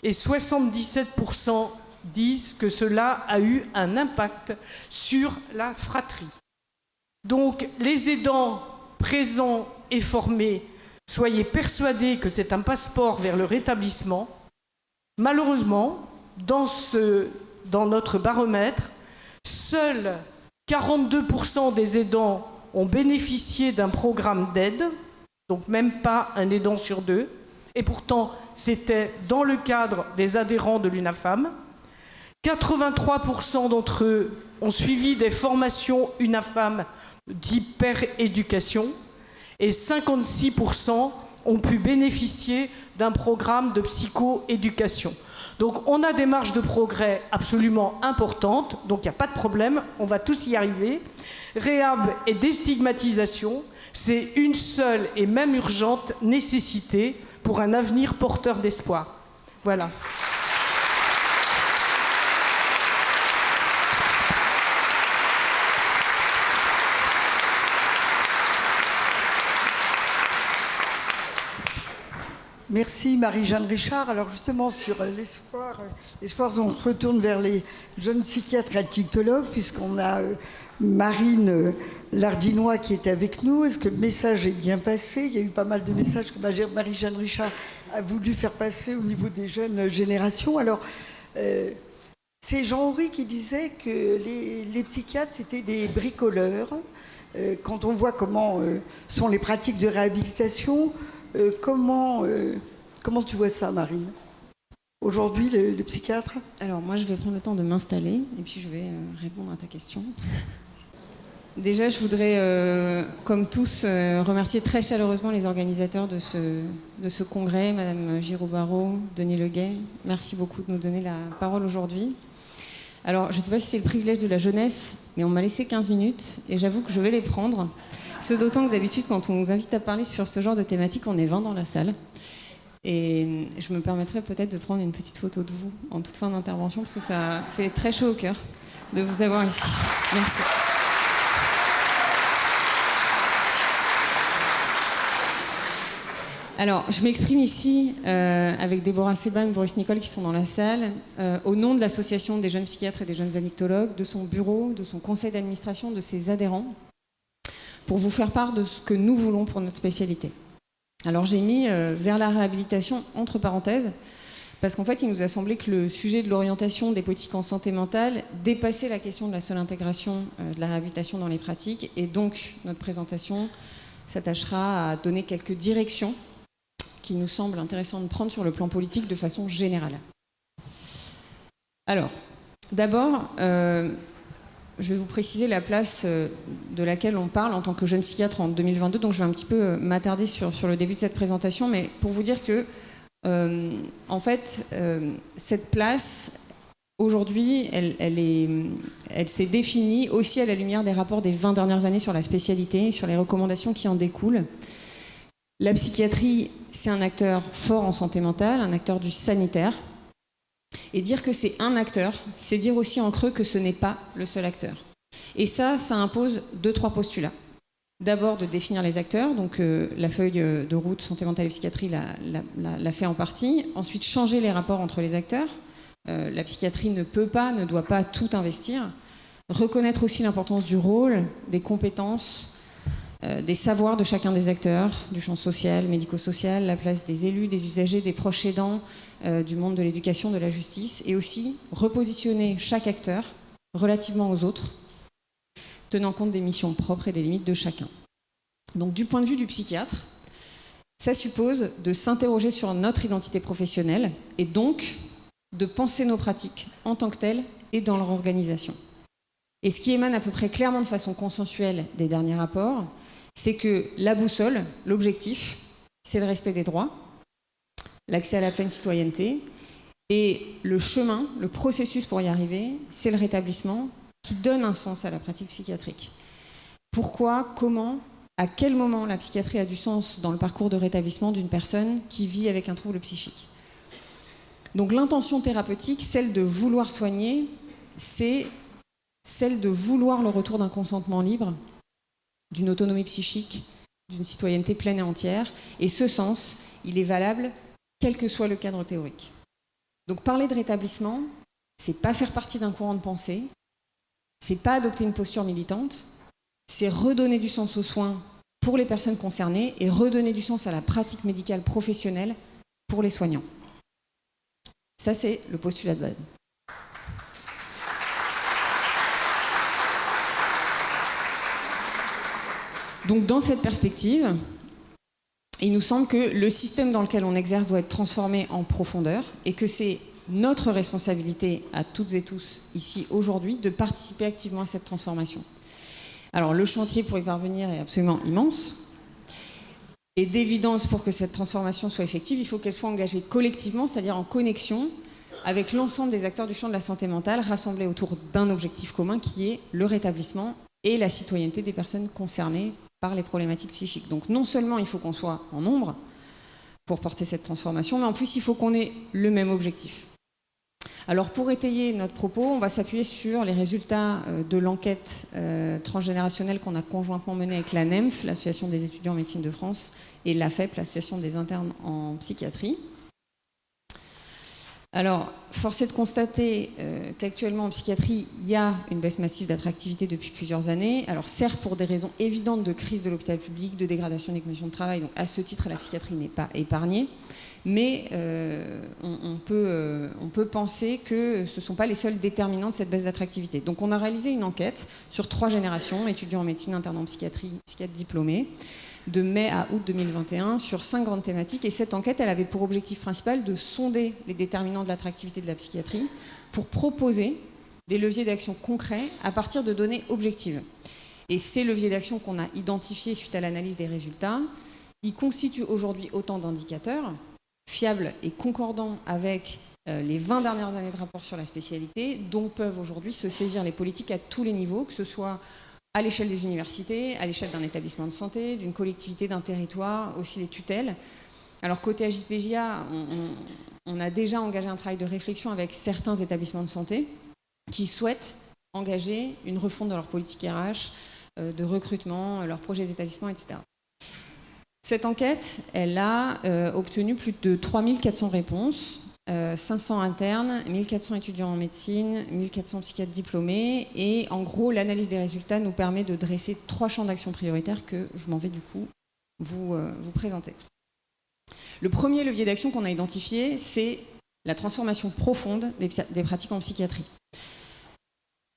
et 77% disent que cela a eu un impact sur la fratrie. Donc, les aidants présents et formés, soyez persuadés que c'est un passeport vers le rétablissement. Malheureusement, dans notre baromètre, seuls 42% des aidants ont bénéficié d'un programme d'aide, donc même pas un aidant sur deux, et pourtant c'était dans le cadre des adhérents de l'UNAFAM. 83% d'entre eux ont suivi des formations UNAFAM d'hyper-éducation et 56% ont pu bénéficier d'un programme de psycho-éducation. Donc on a des marges de progrès absolument importantes, donc il n'y a pas de problème, on va tous y arriver. Réhab et déstigmatisation, c'est une seule et même urgente nécessité pour un avenir porteur d'espoir. Voilà. Merci Marie-Jeanne Richard. Alors justement sur l'espoir on se retourne vers les jeunes psychiatres et addictologues puisqu'on a Marine Lardinois qui est avec nous. Est-ce que le message est bien passé? Il y a eu pas mal de messages que Marie-Jeanne Richard a voulu faire passer au niveau des jeunes générations. Alors c'est Jean-Henri qui disait que les psychiatres c'était des bricoleurs. Quand on voit comment sont les pratiques de réhabilitation, comment tu vois ça, Marine? Aujourd'hui, le psychiatre? Alors, moi, je vais prendre le temps de m'installer et puis je vais répondre à ta question. Déjà, je voudrais, comme tous, remercier très chaleureusement les organisateurs de ce congrès, Madame Giraud-Barrault, Denis Leguet. Merci beaucoup de nous donner la parole aujourd'hui. Alors, je ne sais pas si c'est le privilège de la jeunesse, mais on m'a laissé 15 minutes et j'avoue que je vais les prendre. Ce d'autant que d'habitude, quand on nous invite à parler sur ce genre de thématique, on est 20 dans la salle. Et je me permettrai peut-être de prendre une petite photo de vous en toute fin d'intervention, parce que ça fait très chaud au cœur de vous avoir ici. Merci. Alors, je m'exprime ici avec Déborah Seban, Boris Nicole qui sont dans la salle, au nom de l'association des jeunes psychiatres et des jeunes addictologues, de son bureau, de son conseil d'administration, de ses adhérents, pour vous faire part de ce que nous voulons pour notre spécialité. Alors j'ai mis vers la réhabilitation entre parenthèses, parce qu'en fait, il nous a semblé que le sujet de l'orientation des politiques en santé mentale dépassait la question de la seule intégration de la réhabilitation dans les pratiques, et donc notre présentation s'attachera à donner quelques directions qui nous semblent intéressantes de prendre sur le plan politique de façon générale. Alors, d'abord, je vais vous préciser la place de laquelle on parle en tant que jeune psychiatre en 2022, donc je vais un petit peu m'attarder sur le début de cette présentation, mais pour vous dire que, en fait, cette place, aujourd'hui, elle s'est définie aussi à la lumière des rapports des 20 dernières années sur la spécialité, sur les recommandations qui en découlent. La psychiatrie, c'est un acteur fort en santé mentale, un acteur du sanitaire. Et dire que c'est un acteur, c'est dire aussi en creux que ce n'est pas le seul acteur. Et ça impose 2-3 postulats. D'abord de définir les acteurs, donc la feuille de route santé mentale et psychiatrie l'a fait en partie. Ensuite, changer les rapports entre les acteurs. La psychiatrie ne peut pas, ne doit pas tout investir. Reconnaître aussi l'importance du rôle, des compétences, des savoirs de chacun des acteurs, du champ social, médico-social, la place des élus, des usagers, des proches aidants, du monde de l'éducation, de la justice, et aussi repositionner chaque acteur relativement aux autres, tenant compte des missions propres et des limites de chacun. Donc du point de vue du psychiatre, ça suppose de s'interroger sur notre identité professionnelle et donc de penser nos pratiques en tant que telles et dans leur organisation. Et ce qui émane à peu près clairement de façon consensuelle des derniers rapports, c'est que la boussole, l'objectif, c'est le respect des droits, l'accès à la pleine citoyenneté, et le chemin, le processus pour y arriver, c'est le rétablissement qui donne un sens à la pratique psychiatrique. Pourquoi, comment, à quel moment la psychiatrie a du sens dans le parcours de rétablissement d'une personne qui vit avec un trouble psychique. Donc l'intention thérapeutique, celle de vouloir soigner, c'est celle de vouloir le retour d'un consentement libre, d'une autonomie psychique, d'une citoyenneté pleine et entière. Et ce sens, il est valable quel que soit le cadre théorique. Donc parler de rétablissement, c'est pas faire partie d'un courant de pensée, c'est pas adopter une posture militante, c'est redonner du sens aux soins pour les personnes concernées et redonner du sens à la pratique médicale professionnelle pour les soignants. Ça, c'est le postulat de base. Donc dans cette perspective, il nous semble que le système dans lequel on exerce doit être transformé en profondeur et que c'est notre responsabilité à toutes et tous ici aujourd'hui de participer activement à cette transformation. Alors le chantier pour y parvenir est absolument immense et d'évidence pour que cette transformation soit effective, il faut qu'elle soit engagée collectivement, c'est-à-dire en connexion avec l'ensemble des acteurs du champ de la santé mentale rassemblés autour d'un objectif commun qui est le rétablissement et la citoyenneté des personnes concernées par les problématiques psychiques. Donc non seulement il faut qu'on soit en nombre pour porter cette transformation, mais en plus il faut qu'on ait le même objectif. Alors pour étayer notre propos, on va s'appuyer sur les résultats de l'enquête transgénérationnelle qu'on a conjointement menée avec la NEMF, l'Association des étudiants en médecine de France, et l'AFEP, l'Association des internes en psychiatrie. Alors, force est de constater qu'actuellement en psychiatrie, il y a une baisse massive d'attractivité depuis plusieurs années. Alors certes, pour des raisons évidentes de crise de l'hôpital public, de dégradation des conditions de travail, donc à ce titre, la psychiatrie n'est pas épargnée. Mais on peut penser que ce ne sont pas les seuls déterminants de cette baisse d'attractivité. Donc on a réalisé une enquête sur 3 générations, étudiants en médecine, internes en psychiatrie, psychiatres diplômés, de mai à août 2021 sur 5 grandes thématiques. Et cette enquête, elle avait pour objectif principal de sonder les déterminants de l'attractivité de la psychiatrie pour proposer des leviers d'action concrets à partir de données objectives. Et ces leviers d'action qu'on a identifiés suite à l'analyse des résultats, ils constituent aujourd'hui autant d'indicateurs fiables et concordants avec les 20 dernières années de rapports sur la spécialité, dont peuvent aujourd'hui se saisir les politiques à tous les niveaux, que ce soit à l'échelle des universités, à l'échelle d'un établissement de santé, d'une collectivité, d'un territoire, aussi les tutelles. Alors côté AJPJA, on a déjà engagé un travail de réflexion avec certains établissements de santé qui souhaitent engager une refonte de leur politique RH, de recrutement, leur projet d'établissement, etc. Cette enquête, elle a obtenu plus de 3400 réponses, 500 internes, 1400 étudiants en médecine, 1400 psychiatres diplômés. Et en gros, l'analyse des résultats nous permet de dresser 3 champs d'action prioritaires que je m'en vais du coup vous présenter. Le premier levier d'action qu'on a identifié, c'est la transformation profonde des pratiques en psychiatrie.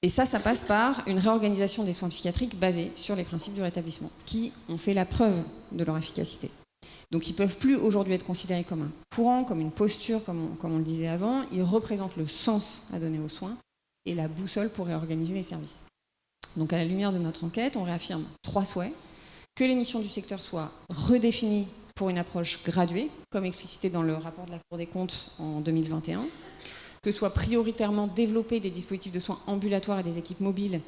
Et ça passe par une réorganisation des soins psychiatriques basée sur les principes du rétablissement, qui ont fait la preuve de leur efficacité. Donc ils ne peuvent plus aujourd'hui être considérés comme un courant, comme une posture, comme on le disait avant. Ils représentent le sens à donner aux soins et la boussole pour réorganiser les services. Donc à la lumière de notre enquête, on réaffirme 3 souhaits. Que les missions du secteur soient redéfinies pour une approche graduée, comme explicité dans le rapport de la Cour des comptes en 2021. Que soient prioritairement développés des dispositifs de soins ambulatoires et des équipes mobiles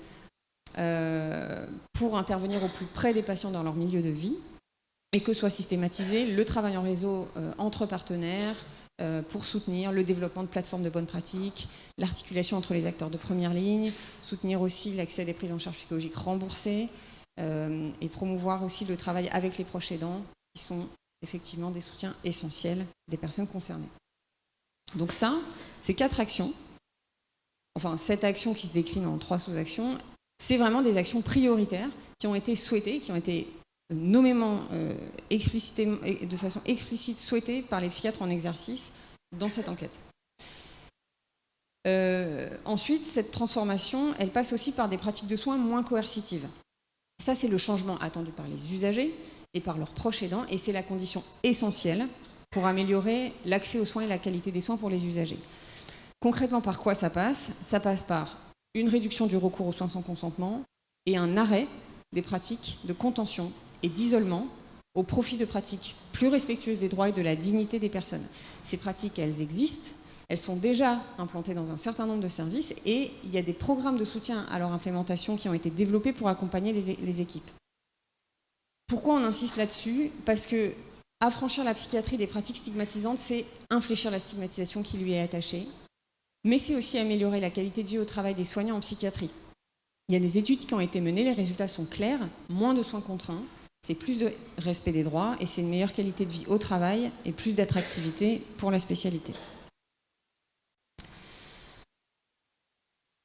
pour intervenir au plus près des patients dans leur milieu de vie. Et que soit systématisé le travail en réseau entre partenaires pour soutenir le développement de plateformes de bonnes pratiques, l'articulation entre les acteurs de première ligne, soutenir aussi l'accès à des prises en charge psychologiques remboursées et promouvoir aussi le travail avec les proches aidants qui sont effectivement des soutiens essentiels des personnes concernées. Donc ça, ces 4 actions, enfin cette action qui se décline en 3 sous-actions, c'est vraiment des actions prioritaires qui ont été souhaitées, qui ont été nommément, de façon explicite souhaitée par les psychiatres en exercice dans cette enquête. Ensuite, cette transformation, elle passe aussi par des pratiques de soins moins coercitives. Ça, c'est le changement attendu par les usagers et par leurs proches aidants, et c'est la condition essentielle pour améliorer l'accès aux soins et la qualité des soins pour les usagers. Concrètement, par quoi ça passe ? Ça passe par une réduction du recours aux soins sans consentement et un arrêt des pratiques de contention et d'isolement au profit de pratiques plus respectueuses des droits et de la dignité des personnes. Ces pratiques, elles existent, elles sont déjà implantées dans un certain nombre de services et il y a des programmes de soutien à leur implémentation qui ont été développés pour accompagner les équipes. Pourquoi on insiste là-dessus ? Parce que affranchir la psychiatrie des pratiques stigmatisantes, c'est infléchir la stigmatisation qui lui est attachée, mais c'est aussi améliorer la qualité de vie au travail des soignants en psychiatrie. Il y a des études qui ont été menées, les résultats sont clairs, moins de soins contraints, c'est plus de respect des droits et c'est une meilleure qualité de vie au travail et plus d'attractivité pour la spécialité.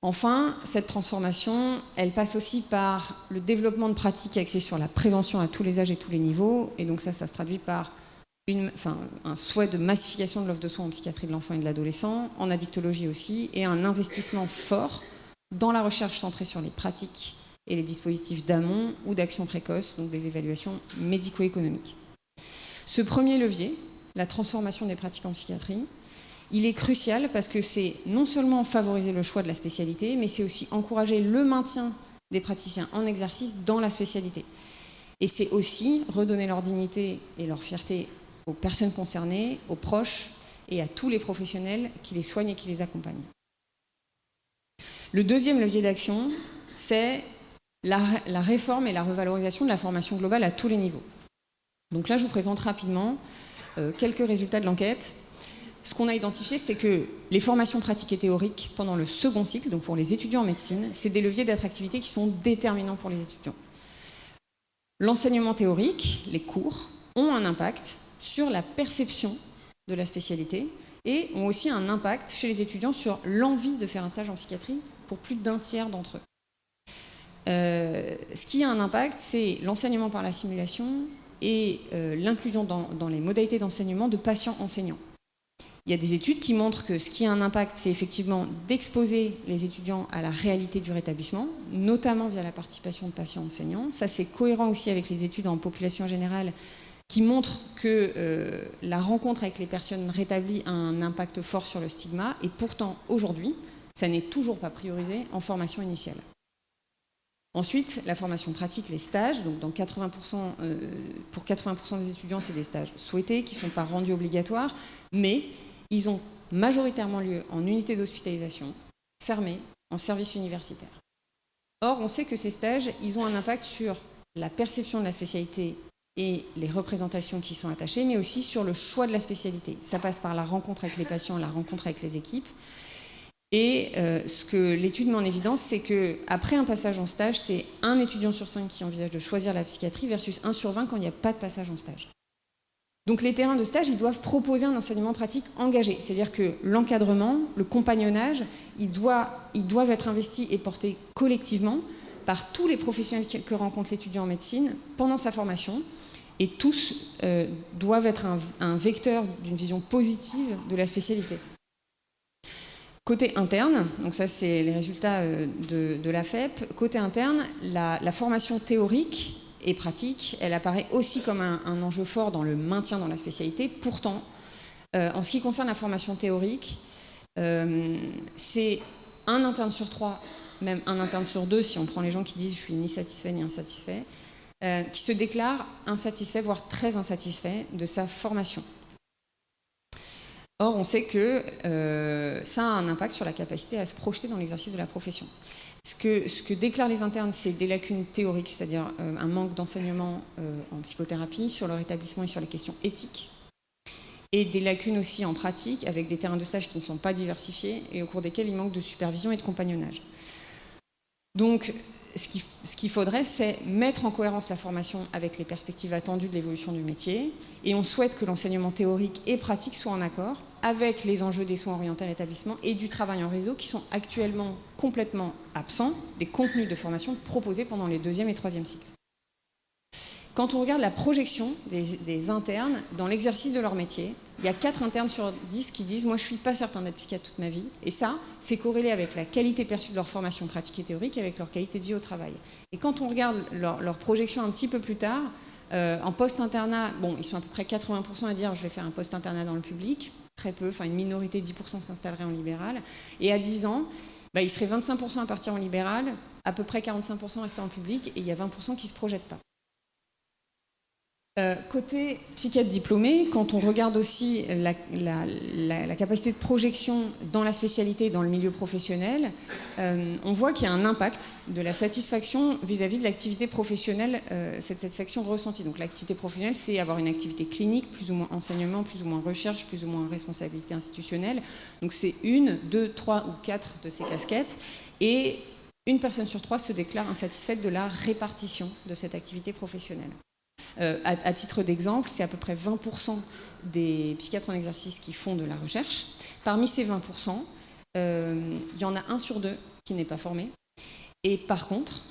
Enfin, cette transformation, elle passe aussi par le développement de pratiques axées sur la prévention à tous les âges et tous les niveaux. Et donc ça se traduit par un souhait de massification de l'offre de soins en psychiatrie de l'enfant et de l'adolescent, en addictologie aussi, et un investissement fort dans la recherche centrée sur les pratiques et les dispositifs d'amont ou d'action précoce, donc des évaluations médico-économiques. Ce premier levier, la transformation des pratiques en psychiatrie, il est crucial parce que c'est non seulement favoriser le choix de la spécialité, mais c'est aussi encourager le maintien des praticiens en exercice dans la spécialité. Et c'est aussi redonner leur dignité et leur fierté aux personnes concernées, aux proches et à tous les professionnels qui les soignent et qui les accompagnent. Le deuxième levier d'action, c'est la réforme et la revalorisation de la formation globale à tous les niveaux. Donc là, je vous présente rapidement quelques résultats de l'enquête. Ce qu'on a identifié, c'est que les formations pratiques et théoriques pendant le second cycle, donc pour les étudiants en médecine, c'est des leviers d'attractivité qui sont déterminants pour les étudiants. L'enseignement théorique, les cours, ont un impact sur la perception de la spécialité et ont aussi un impact chez les étudiants sur l'envie de faire un stage en psychiatrie pour plus d'un tiers d'entre eux. Ce qui a un impact, c'est l'enseignement par la simulation et l'inclusion dans les modalités d'enseignement de patients enseignants. Il y a des études qui montrent que ce qui a un impact, c'est effectivement d'exposer les étudiants à la réalité du rétablissement, notamment via la participation de patients enseignants. Ça, c'est cohérent aussi avec les études en population générale qui montrent que la rencontre avec les personnes rétablies a un impact fort sur le stigma. Et pourtant, aujourd'hui, ça n'est toujours pas priorisé en formation initiale. Ensuite, la formation pratique, les stages. Donc pour 80% des étudiants, c'est des stages souhaités qui ne sont pas rendus obligatoires, mais ils ont majoritairement lieu en unité d'hospitalisation, fermée, en service universitaire. Or, on sait que ces stages, ils ont un impact sur la perception de la spécialité et les représentations qui sont attachées, mais aussi sur le choix de la spécialité. Ça passe par la rencontre avec les patients, la rencontre avec les équipes. Et ce que l'étude met en évidence, c'est qu'après un passage en stage, c'est 1 étudiant sur 5 qui envisage de choisir la psychiatrie versus 1 sur 20 quand il n'y a pas de passage en stage. Donc les terrains de stage, ils doivent proposer un enseignement pratique engagé. C'est-à-dire que l'encadrement, le compagnonnage, ils doivent être investis et portés collectivement par tous les professionnels que rencontre l'étudiant en médecine pendant sa formation Et tous doivent être un vecteur d'une vision positive de la spécialité. Côté interne, donc ça c'est les résultats de la FEP, côté interne, la formation théorique et pratique, elle apparaît aussi comme un enjeu fort dans le maintien dans la spécialité. Pourtant, en ce qui concerne la formation théorique, c'est un interne sur 3, même un interne sur 2, si on prend les gens qui disent « je suis ni satisfait ni insatisfait », qui se déclarent insatisfaits, voire très insatisfaits de sa formation. Or, on sait que ça a un impact sur la capacité à se projeter dans l'exercice de la profession. Ce que déclarent les internes, c'est des lacunes théoriques, c'est-à-dire un manque d'enseignement en psychothérapie sur leur établissement et sur les questions éthiques, et des lacunes aussi en pratique, avec des terrains de stage qui ne sont pas diversifiés et au cours desquels il manque de supervision et de compagnonnage. Donc, ce qu'il faudrait, c'est mettre en cohérence la formation avec les perspectives attendues de l'évolution du métier, et on souhaite que l'enseignement théorique et pratique soient en accord avec les enjeux des soins orientés à l'établissement et du travail en réseau qui sont actuellement complètement absents des contenus de formation proposés pendant les 2e et 3e cycles. Quand on regarde la projection des internes dans l'exercice de leur métier, il y a 4 internes sur 10 qui disent « moi je ne suis pas certain d'être psychiatre toute ma vie ». Et ça, c'est corrélé avec la qualité perçue de leur formation pratique et théorique et avec leur qualité de vie au travail. Et quand on regarde leur projection un petit peu plus tard, en post-internat, bon, ils sont à peu près 80% à dire « je vais faire un post-internat dans le public », très peu, enfin une minorité, 10% s'installerait en libéral. Et à 10 ans, ils seraient 25% à partir en libéral, à peu près 45% à rester en public, et il y a 20% qui ne se projettent pas. Côté psychiatre diplômé, quand on regarde aussi la capacité de projection dans la spécialité, dans le milieu professionnel, on voit qu'il y a un impact de la satisfaction vis-à-vis de l'activité professionnelle, cette satisfaction ressentie. Donc l'activité professionnelle, c'est avoir une activité clinique, plus ou moins enseignement, plus ou moins recherche, plus ou moins responsabilité institutionnelle. Donc c'est 1, 2, 3 ou 4 de ces casquettes. Et une personne sur 3 se déclare insatisfaite de la répartition de cette activité professionnelle. À titre d'exemple, c'est à peu près 20% des psychiatres en exercice qui font de la recherche. Parmi ces 20%, il y en a 1 sur 2 qui n'est pas formé. Et par contre,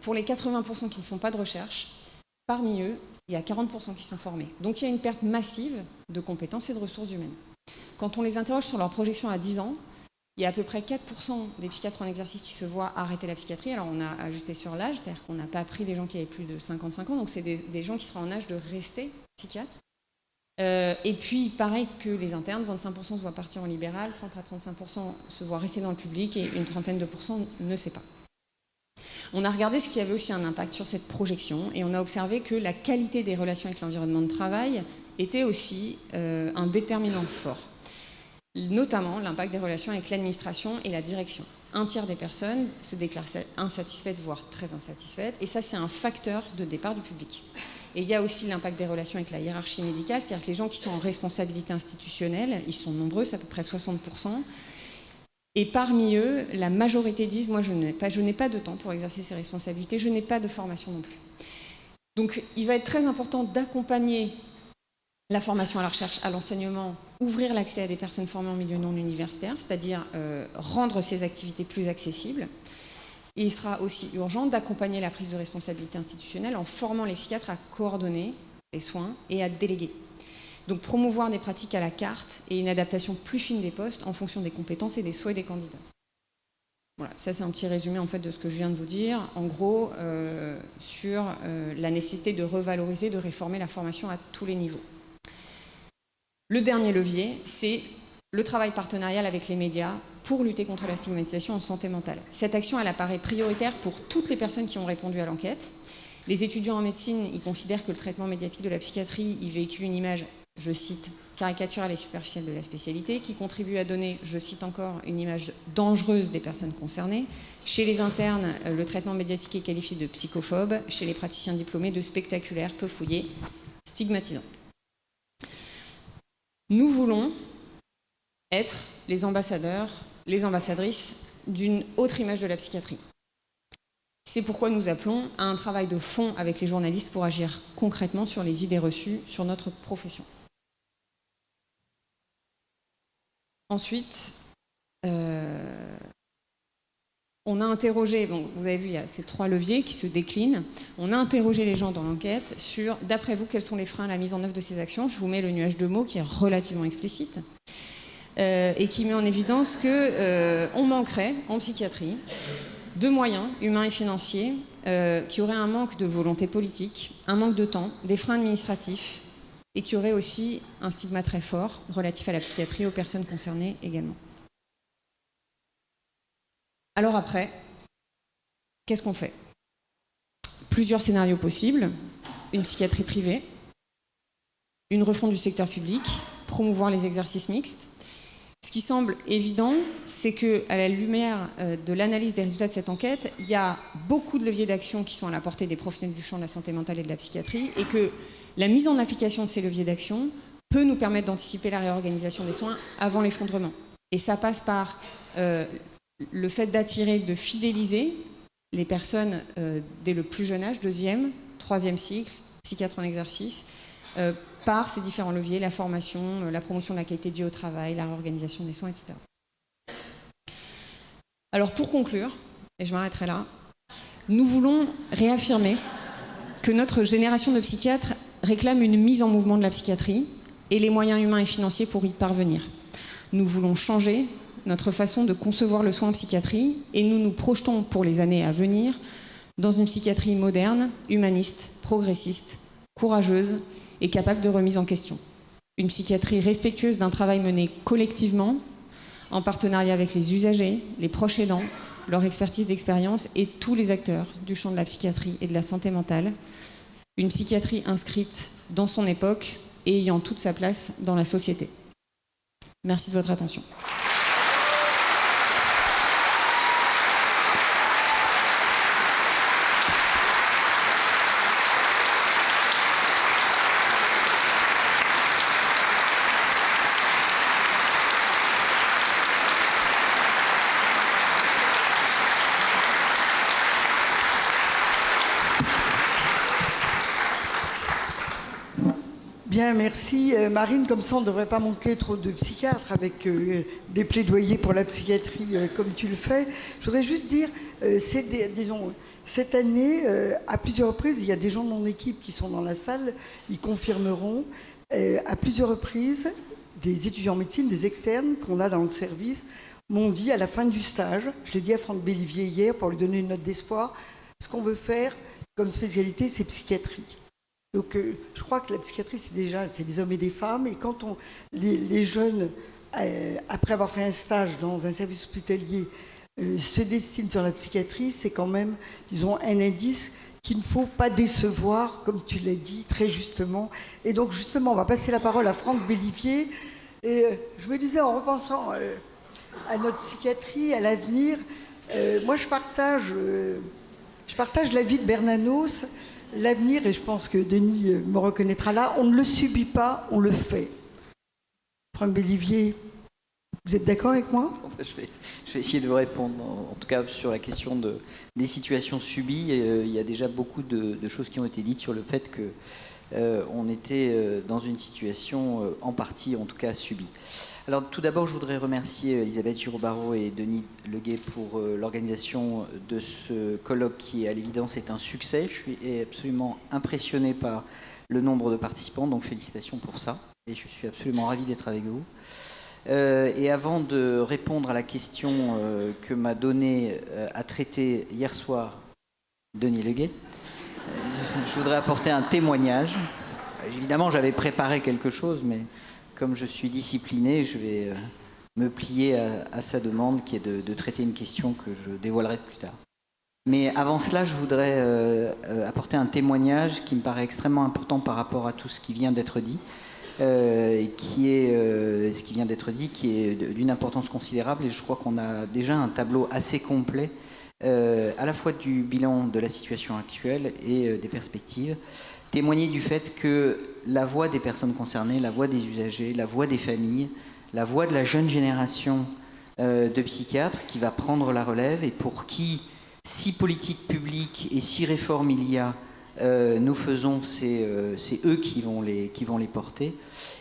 pour les 80% qui ne font pas de recherche, parmi eux, il y a 40% qui sont formés. Donc il y a une perte massive de compétences et de ressources humaines. Quand on les interroge sur leur projection à 10 ans, il y a à peu près 4% des psychiatres en exercice qui se voient arrêter la psychiatrie. Alors on a ajusté sur l'âge, c'est-à-dire qu'on n'a pas pris des gens qui avaient plus de 55 ans, donc c'est des gens qui seraient en âge de rester psychiatre. Et puis pareil que les internes, 25% se voient partir en libéral, 30 à 35% se voient rester dans le public et une trentaine de pourcents ne sait pas. On a regardé ce qui avait aussi un impact sur cette projection et on a observé que la qualité des relations avec l'environnement de travail était aussi un déterminant fort. Notamment l'impact des relations avec l'administration et la direction. 1/3 des personnes se déclarent insatisfaites, voire très insatisfaites, et ça c'est un facteur de départ du public. Et il y a aussi l'impact des relations avec la hiérarchie médicale, c'est-à-dire que les gens qui sont en responsabilité institutionnelle, ils sont nombreux, c'est à peu près 60%, et parmi eux, la majorité disent « moi je n'ai pas de temps pour exercer ces responsabilités, je n'ai pas de formation non plus ». Donc il va être très important d'accompagner la formation à la recherche, à l'enseignement, ouvrir l'accès à des personnes formées en milieu non universitaire, c'est-à-dire rendre ces activités plus accessibles. Et il sera aussi urgent d'accompagner la prise de responsabilité institutionnelle en formant les psychiatres à coordonner les soins et à déléguer. Donc promouvoir des pratiques à la carte et une adaptation plus fine des postes en fonction des compétences et des souhaits des candidats. Voilà, ça c'est un petit résumé en fait de ce que je viens de vous dire, en gros sur la nécessité de revaloriser, de réformer la formation à tous les niveaux. Le dernier levier, c'est le travail partenarial avec les médias pour lutter contre la stigmatisation en santé mentale. Cette action, elle apparaît prioritaire pour toutes les personnes qui ont répondu à l'enquête. Les étudiants en médecine, ils considèrent que le traitement médiatique de la psychiatrie, il véhicule une image, je cite, caricaturale et superficielle de la spécialité, qui contribue à donner, je cite encore, une image dangereuse des personnes concernées. Chez les internes, le traitement médiatique est qualifié de psychophobe. Chez les praticiens diplômés, de spectaculaire, peu fouillé, stigmatisant. Nous voulons être les ambassadeurs, les ambassadrices d'une autre image de la psychiatrie. C'est pourquoi nous appelons à un travail de fond avec les journalistes pour agir concrètement sur les idées reçues sur notre profession. Ensuite, on on a interrogé, bon, vous avez vu, il y a ces 3 leviers qui se déclinent. On a interrogé les gens dans l'enquête sur, d'après vous, quels sont les freins à la mise en œuvre de ces actions. Je vous mets le nuage de mots qui est relativement explicite et qui met en évidence qu'on manquerait en psychiatrie de moyens humains et financiers, qu'il y aurait un manque de volonté politique, un manque de temps, des freins administratifs et qu'il y aurait aussi un stigma très fort relatif à la psychiatrie, aux personnes concernées également. Alors après, qu'est-ce qu'on fait? Plusieurs scénarios possibles. Une psychiatrie privée, une refonte du secteur public, promouvoir les exercices mixtes. Ce qui semble évident, c'est qu'à la lumière de l'analyse des résultats de cette enquête, il y a beaucoup de leviers d'action qui sont à la portée des professionnels du champ de la santé mentale et de la psychiatrie, et que la mise en application de ces leviers d'action peut nous permettre d'anticiper la réorganisation des soins avant l'effondrement. Et ça passe par le fait d'attirer, de fidéliser les personnes dès le plus jeune âge, 2e, 3e cycle, psychiatre en exercice, par ces différents leviers, la formation, la promotion de la qualité de vie au travail, la réorganisation des soins, etc. Alors pour conclure, et je m'arrêterai là, nous voulons réaffirmer que notre génération de psychiatres réclame une mise en mouvement de la psychiatrie et les moyens humains et financiers pour y parvenir. Nous voulons changer notre façon de concevoir le soin en psychiatrie et nous nous projetons pour les années à venir dans une psychiatrie moderne, humaniste, progressiste, courageuse et capable de remise en question. Une psychiatrie respectueuse d'un travail mené collectivement, en partenariat avec les usagers, les proches aidants, leur expertise d'expérience et tous les acteurs du champ de la psychiatrie et de la santé mentale. Une psychiatrie inscrite dans son époque et ayant toute sa place dans la société. Merci de votre attention. Bien, merci Marine. Comme ça, on ne devrait pas manquer trop de psychiatres avec des plaidoyers pour la psychiatrie comme tu le fais. Je voudrais juste dire, disons, cette année, à plusieurs reprises, il y a des gens de mon équipe qui sont dans la salle, ils confirmeront, à plusieurs reprises, des étudiants en médecine, des externes qu'on a dans le service, m'ont dit à la fin du stage, je l'ai dit à Franck Bellivier hier pour lui donner une note d'espoir, ce qu'on veut faire comme spécialité, c'est psychiatrie. Donc je crois que la psychiatrie, c'est des hommes et des femmes. Et quand les jeunes, après avoir fait un stage dans un service hospitalier, se destinent sur la psychiatrie, c'est quand même, disons, un indice qu'il ne faut pas décevoir, comme tu l'as dit très justement. Et donc justement, on va passer la parole à Franck Bellivier. Et je me disais, en repensant à notre psychiatrie, à l'avenir, moi je partage l'avis de Bernanos. L'avenir, et je pense que Denis me reconnaîtra là, on ne le subit pas, on le fait. Franck Bellivier, vous êtes d'accord avec moi ? Je vais essayer de vous répondre, en tout cas sur la question des situations subies. Il y a déjà beaucoup de choses qui ont été dites sur le fait qu'on était dans une situation en partie, en tout cas, subie. Alors tout d'abord, je voudrais remercier Elisabeth Giraud-Barrot et Denis Leguet pour l'organisation de ce colloque qui, à l'évidence, est un succès. Je suis absolument impressionné par le nombre de participants, donc félicitations pour ça. Et je suis absolument ravi d'être avec vous. Et avant de répondre à la question que m'a donnée à traiter hier soir Denis Leguet, je voudrais apporter un témoignage. Évidemment, j'avais préparé quelque chose, mais comme je suis discipliné, je vais me plier à sa demande, qui est de traiter une question que je dévoilerai plus tard. Mais avant cela, je voudrais apporter un témoignage qui me paraît extrêmement important par rapport à tout ce qui vient d'être dit, qui est d'une importance considérable. Et je crois qu'on a déjà un tableau assez complet, à la fois du bilan de la situation actuelle et des perspectives. Témoigner du fait que la voix des personnes concernées, la voix des usagers, la voix des familles, la voix de la jeune génération de psychiatres qui va prendre la relève et pour qui, si politique publique et si réforme il y a, nous faisons, c'est eux qui vont les porter.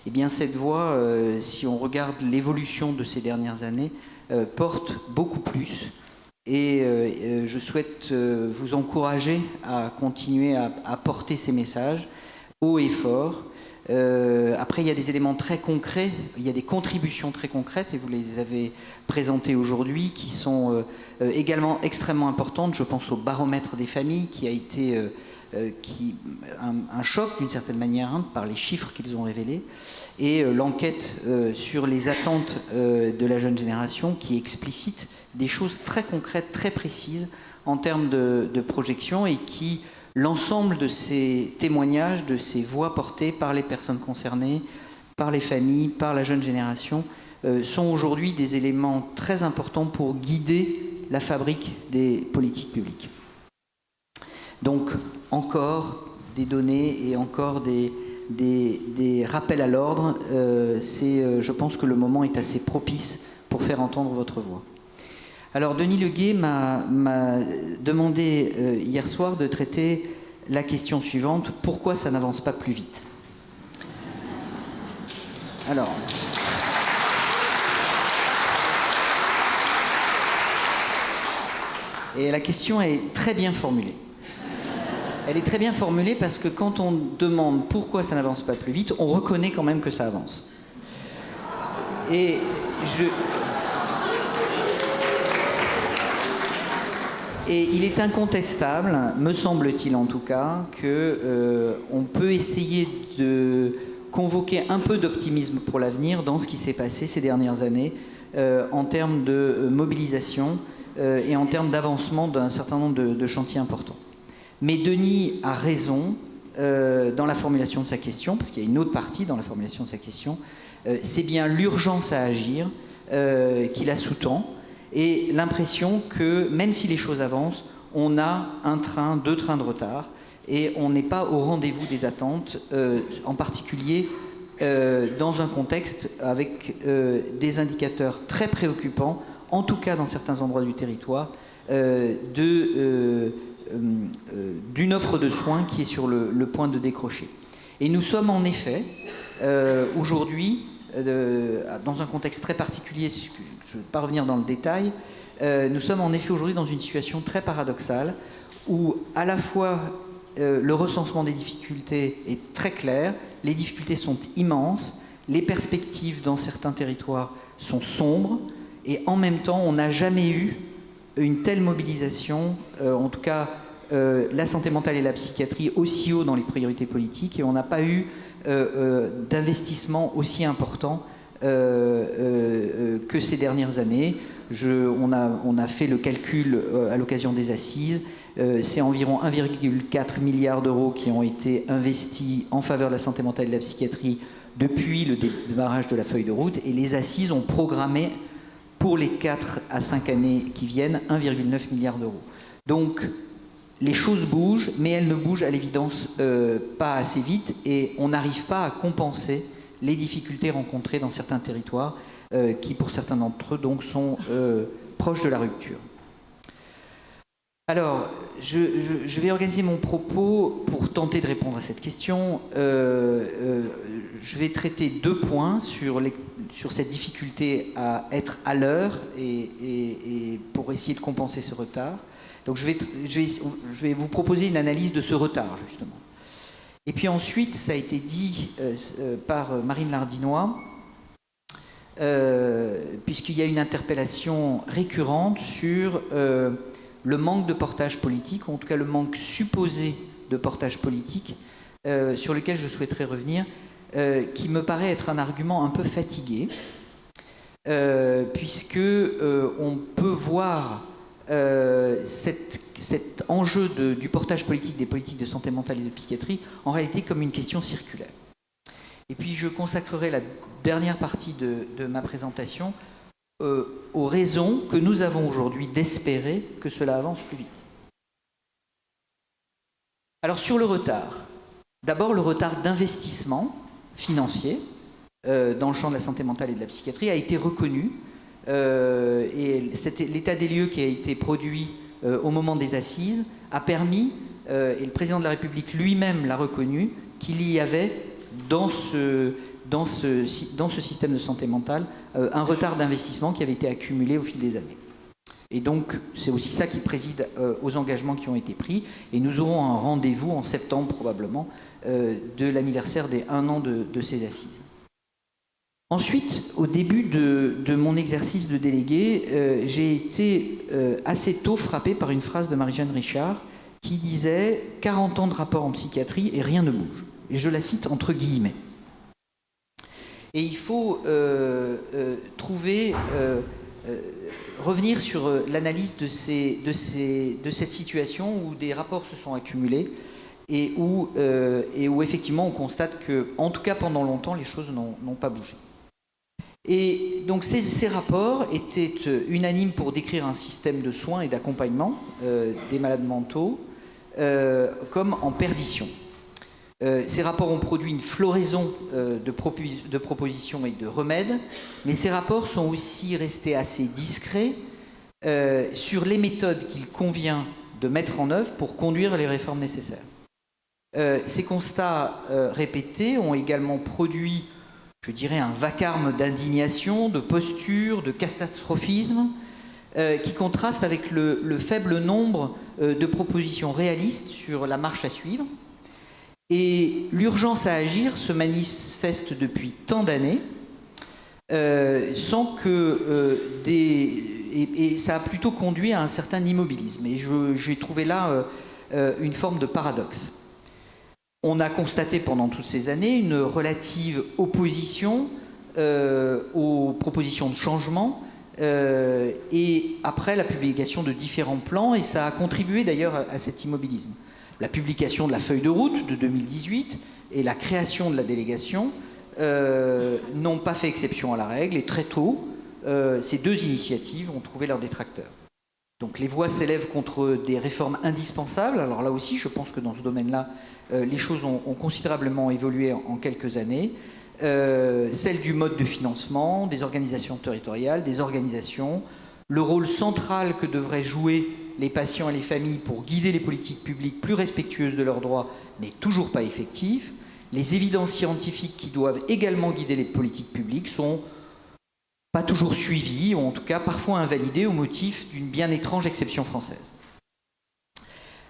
Eh bien cette voix, si on regarde l'évolution de ces dernières années, porte beaucoup plus Et je souhaite vous encourager à continuer à porter ces messages haut et fort. Après, il y a des éléments très concrets, il y a des contributions très concrètes, et vous les avez présentées aujourd'hui, qui sont également extrêmement importantes. Je pense au baromètre des familles, qui a été un choc d'une certaine manière, hein, par les chiffres qu'ils ont révélés, et l'enquête sur les attentes de la jeune génération, qui explicite des choses très concrètes, très précises en termes de projection, et qui, l'ensemble de ces témoignages, de ces voix portées par les personnes concernées, par les familles, par la jeune génération, sont aujourd'hui des éléments très importants pour guider la fabrique des politiques publiques. Donc, encore des données et encore des rappels à l'ordre. Je pense que le moment est assez propice pour faire entendre votre voix. Alors, Denis Leguet m'a demandé hier soir de traiter la question suivante: pourquoi ça n'avance pas plus vite? Alors, et la question est très bien formulée. Elle est très bien formulée parce que quand on demande pourquoi ça n'avance pas plus vite, on reconnaît quand même que ça avance. Et il est incontestable, me semble-t-il en tout cas, qu'on peut essayer de convoquer un peu d'optimisme pour l'avenir dans ce qui s'est passé ces dernières années en termes de mobilisation et en termes d'avancement d'un certain nombre de chantiers importants. Mais Denis a raison dans la formulation de sa question, parce qu'il y a une autre partie dans la formulation de sa question. C'est bien l'urgence à agir qui la sous-tend, et l'impression que même si les choses avancent, on a deux trains de retard, et on n'est pas au rendez-vous des attentes, en particulier dans un contexte avec des indicateurs très préoccupants, en tout cas dans certains endroits du territoire, d'une offre de soins qui est sur le point de décrocher. Et nous sommes en effet aujourd'hui dans un contexte très particulier. Je ne vais pas revenir dans le détail. Nous sommes en effet aujourd'hui dans une situation très paradoxale où à la fois le recensement des difficultés est très clair, les difficultés sont immenses, les perspectives dans certains territoires sont sombres, et en même temps on n'a jamais eu une telle mobilisation, en tout cas la santé mentale et la psychiatrie aussi haut dans les priorités politiques, et on n'a pas eu d'investissement aussi important que ces dernières années. On a fait le calcul à l'occasion des assises. C'est environ 1,4 milliard d'euros qui ont été investis en faveur de la santé mentale et de la psychiatrie depuis le démarrage de la feuille de route, et les assises ont programmé pour les 4 à 5 années qui viennent 1,9 milliard d'euros. Donc les choses bougent, mais elles ne bougent à l'évidence pas assez vite, et on n'arrive pas à compenser les difficultés rencontrées dans certains territoires qui, pour certains d'entre eux, donc, sont proches de la rupture. Alors, je vais organiser mon propos pour tenter de répondre à cette question. Je vais traiter 2 points sur cette difficulté à être à l'heure et pour essayer de compenser ce retard. Donc je vais vous proposer une analyse de ce retard, justement. Et puis ensuite, ça a été dit par Marine Lardinois, puisqu'il y a une interpellation récurrente sur le manque de portage politique, ou en tout cas le manque supposé de portage politique, sur lequel je souhaiterais revenir, qui me paraît être un argument un peu fatigué, puisque on peut voir cet enjeu du portage politique des politiques de santé mentale et de psychiatrie en réalité comme une question circulaire. Et puis je consacrerai la dernière partie de ma présentation aux raisons que nous avons aujourd'hui d'espérer que cela avance plus vite. Alors sur le retard, d'abord le retard d'investissement financier dans le champ de la santé mentale et de la psychiatrie a été reconnu, et l'état des lieux qui a été produit au moment des assises a permis, et le président de la République lui-même l'a reconnu, qu'il y avait dans ce système de santé mentale un retard d'investissement qui avait été accumulé au fil des années. Et donc, c'est aussi ça qui préside aux engagements qui ont été pris. Et nous aurons un rendez-vous en septembre, probablement, de l'anniversaire des 1 an de ces assises. Ensuite, au début de mon exercice de délégué, j'ai été assez tôt frappé par une phrase de Marie-Jeanne Richard qui disait « 40 ans de rapport en psychiatrie et rien ne bouge ». Et je la cite entre guillemets. Et il faut revenir sur l'analyse de cette situation où des rapports se sont accumulés et où effectivement on constate que, en tout cas pendant longtemps, les choses n'ont pas bougé. Et donc ces rapports étaient unanimes pour décrire un système de soins et d'accompagnement des malades mentaux comme en perdition. Ces rapports ont produit une floraison de propositions et de remèdes, mais ces rapports sont aussi restés assez discrets sur les méthodes qu'il convient de mettre en œuvre pour conduire les réformes nécessaires. Ces constats répétés ont également produit, je dirais, un vacarme d'indignation, de posture, de catastrophisme, qui contraste avec le faible nombre de propositions réalistes sur la marche à suivre. Et l'urgence à agir se manifeste depuis tant d'années, sans que et ça a plutôt conduit à un certain immobilisme. Et j'ai trouvé là une forme de paradoxe. On a constaté pendant toutes ces années une relative opposition aux propositions de changement et après la publication de différents plans, et ça a contribué d'ailleurs à cet immobilisme. La publication de la feuille de route de 2018 et la création de la délégation n'ont pas fait exception à la règle, et très tôt, ces deux initiatives ont trouvé leurs détracteurs. Donc les voix s'élèvent contre des réformes indispensables. Alors là aussi, je pense que dans ce domaine-là, les choses ont considérablement évolué en quelques années. Celle du mode de financement, des organisations territoriales, des organisations, le rôle central que devraient jouer les patients et les familles pour guider les politiques publiques plus respectueuses de leurs droits n'est toujours pas effectif. Les évidences scientifiques qui doivent également guider les politiques publiques sont pas toujours suivies, ou en tout cas parfois invalidées au motif d'une bien étrange exception française.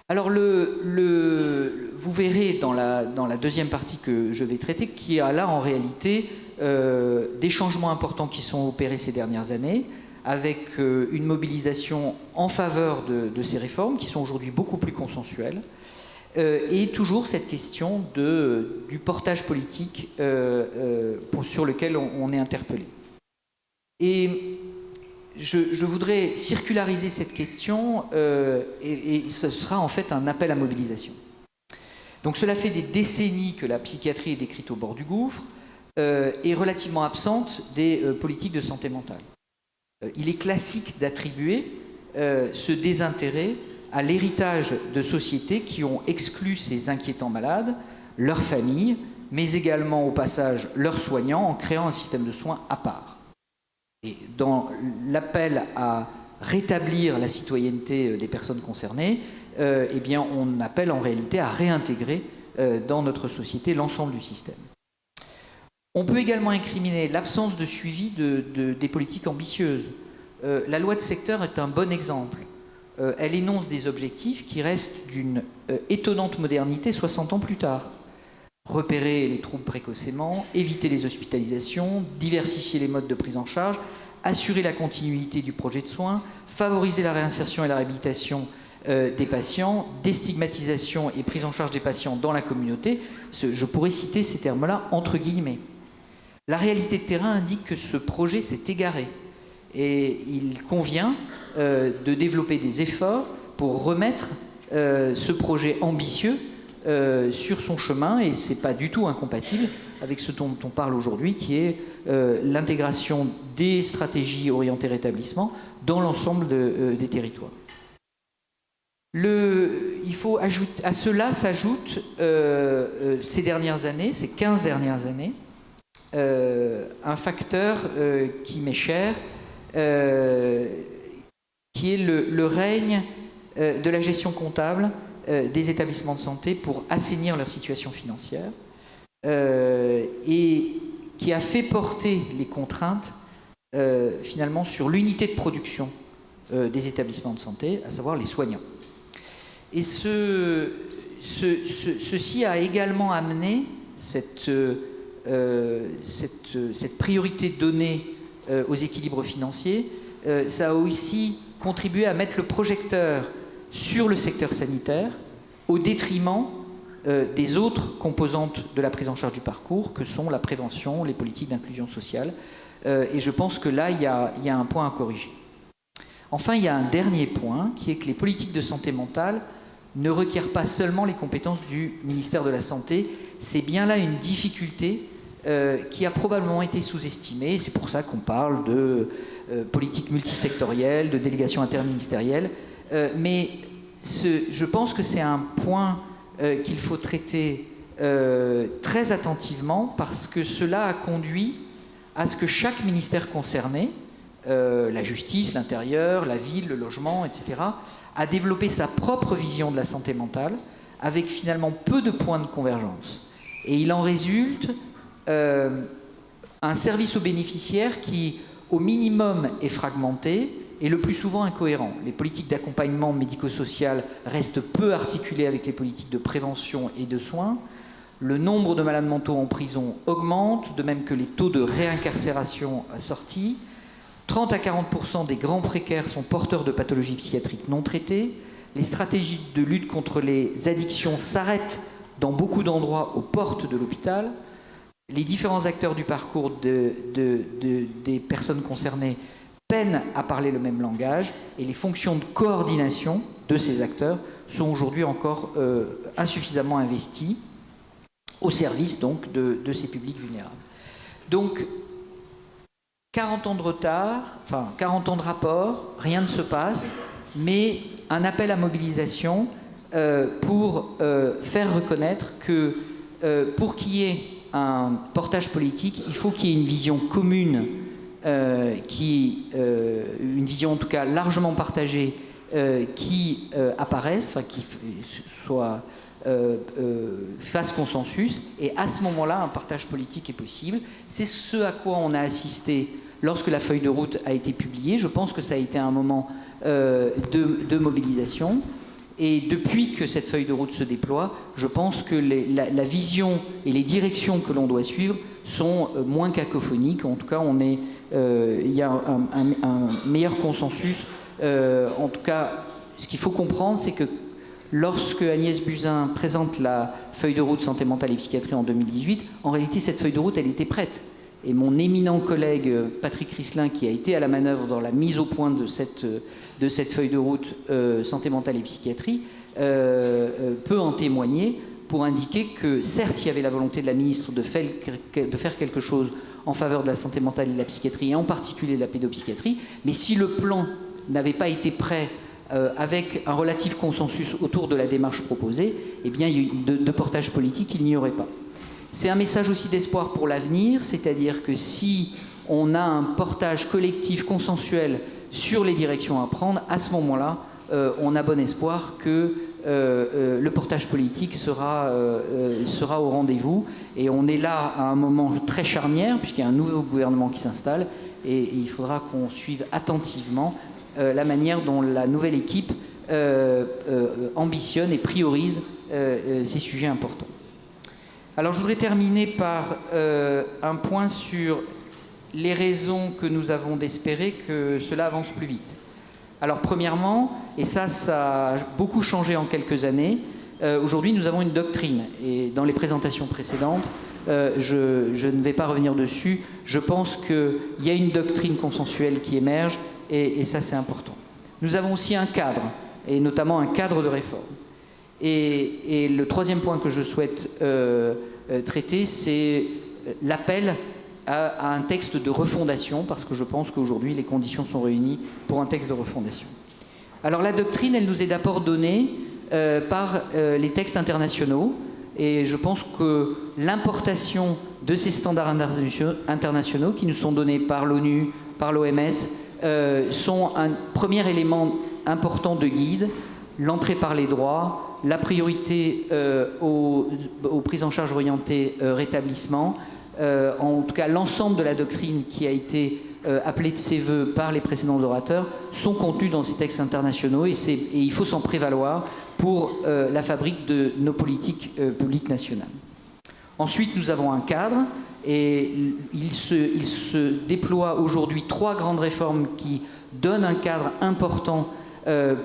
Alors vous verrez dans la deuxième partie que je vais traiter qu'il y a là en réalité des changements importants qui sont opérés ces dernières années, avec une mobilisation en faveur de ces réformes qui sont aujourd'hui beaucoup plus consensuelles, et toujours cette question du portage politique sur lequel on est interpellé. Et je voudrais circulariser cette question et ce sera en fait un appel à mobilisation. Donc cela fait des décennies que la psychiatrie est décrite au bord du gouffre et relativement absente des politiques de santé mentale. Il est classique d'attribuer ce désintérêt à l'héritage de sociétés qui ont exclu ces inquiétants malades, leurs familles, mais également au passage leurs soignants, en créant un système de soins à part. Et dans l'appel à rétablir la citoyenneté des personnes concernées, eh bien, on appelle en réalité à réintégrer dans notre société l'ensemble du système. On peut également incriminer l'absence de suivi des politiques ambitieuses. La loi de secteur est un bon exemple. Elle énonce des objectifs qui restent d'une étonnante modernité 60 ans plus tard. Repérer les troubles précocement, éviter les hospitalisations, diversifier les modes de prise en charge, assurer la continuité du projet de soins, favoriser la réinsertion et la réhabilitation des patients, déstigmatisation et prise en charge des patients dans la communauté. Je pourrais citer ces termes-là entre guillemets. La réalité de terrain indique que ce projet s'est égaré et il convient de développer des efforts pour remettre ce projet ambitieux sur son chemin, et ce n'est pas du tout incompatible avec ce dont on parle aujourd'hui, qui est l'intégration des stratégies orientées rétablissement dans l'ensemble des territoires. Il faut ajouter, à cela s'ajoute ces dernières années, ces 15 dernières années, un facteur qui m'est cher, qui est le règne de la gestion comptable des établissements de santé pour assainir leur situation financière, et qui a fait porter les contraintes finalement sur l'unité de production des établissements de santé, à savoir les soignants. Et ceci a également amené cette priorité donnée aux équilibres financiers. Ça a aussi contribué à mettre le projecteur sur le secteur sanitaire au détriment des autres composantes de la prise en charge du parcours, que sont la prévention, les politiques d'inclusion sociale. Et je pense que là, il y a un point à corriger. Enfin, il y a un dernier point, qui est que les politiques de santé mentale ne requièrent pas seulement les compétences du ministère de la Santé. C'est bien là une difficulté qui a probablement été sous-estimée. C'est pour ça qu'on parle de politique multisectorielle, de délégation interministérielle. Mais je pense que c'est un point qu'il faut traiter très attentivement, parce que cela a conduit à ce que chaque ministère concerné, la justice, l'intérieur, la ville, le logement, etc., a développé sa propre vision de la santé mentale, avec finalement peu de points de convergence. Et il en résulte un service aux bénéficiaires qui, au minimum, est fragmenté et le plus souvent incohérent. Les politiques d'accompagnement médico-social restent peu articulées avec les politiques de prévention et de soins. Le nombre de malades mentaux en prison augmente, de même que les taux de réincarcération sortis. 30 à 40% des grands précaires sont porteurs de pathologies psychiatriques non traitées. Les stratégies de lutte contre les addictions s'arrêtent dans beaucoup d'endroits aux portes de l'hôpital. Les différents acteurs du parcours des personnes concernées peinent à parler le même langage, et les fonctions de coordination de ces acteurs sont aujourd'hui encore insuffisamment investies au service donc de ces publics vulnérables. Donc 40 ans de retard, enfin 40 ans de rapport, rien ne se passe, mais un appel à mobilisation pour faire reconnaître que pour qu'il y ait un portage politique, il faut qu'il y ait une vision commune, une vision en tout cas largement partagée, qui apparaisse, enfin qui soit fasse consensus, et à ce moment-là, un partage politique est possible. C'est ce à quoi on a assisté lorsque la feuille de route a été publiée. Je pense que ça a été un moment de mobilisation. Et depuis que cette feuille de route se déploie, je pense que la vision et les directions que l'on doit suivre sont moins cacophoniques. En tout cas, il y a un meilleur consensus. En tout cas, ce qu'il faut comprendre, c'est que lorsque Agnès Buzyn présente la feuille de route santé mentale et psychiatrie en 2018, en réalité, cette feuille de route, elle était prête. Et mon éminent collègue Patrick Risselin, qui a été à la manœuvre dans la mise au point de cette feuille de route santé mentale et psychiatrie, peut en témoigner pour indiquer que certes, il y avait la volonté de la ministre de faire quelque chose en faveur de la santé mentale et de la psychiatrie, et en particulier de la pédopsychiatrie, mais si le plan n'avait pas été prêt avec un relatif consensus autour de la démarche proposée, eh bien, de portage politique, il n'y aurait pas. C'est un message aussi d'espoir pour l'avenir, c'est-à-dire que si on a un portage collectif consensuel sur les directions à prendre, à ce moment-là, on a bon espoir que le portage politique sera au rendez-vous. Et on est là à un moment très charnière, puisqu'il y a un nouveau gouvernement qui s'installe, et il faudra qu'on suive attentivement la manière dont la nouvelle équipe ambitionne et priorise ces sujets importants. Alors je voudrais terminer par un point sur les raisons que nous avons d'espérer que cela avance plus vite. Alors premièrement, et ça a beaucoup changé en quelques années, aujourd'hui nous avons une doctrine, et dans les présentations précédentes, je ne vais pas revenir dessus, je pense qu'il y a une doctrine consensuelle qui émerge, et ça c'est important. Nous avons aussi un cadre, et notamment un cadre de réforme. Et le troisième point que je souhaite traiter, c'est l'appel à un texte de refondation, parce que je pense qu'aujourd'hui les conditions sont réunies pour un texte de refondation. Alors la doctrine, elle nous est d'abord donnée par les textes internationaux, et je pense que l'importation de ces standards internationaux qui nous sont donnés par l'ONU, par l'OMS, sont un premier élément important de guide. L'entrée par les droits, la priorité aux prises en charge orientées rétablissement, en tout cas l'ensemble de la doctrine qui a été appelés de ses voeux par les précédents orateurs sont contenus dans ces textes internationaux et il faut s'en prévaloir pour la fabrique de nos politiques publiques nationales. Ensuite, nous avons un cadre et il se déploie aujourd'hui 3 grandes réformes qui donnent un cadre important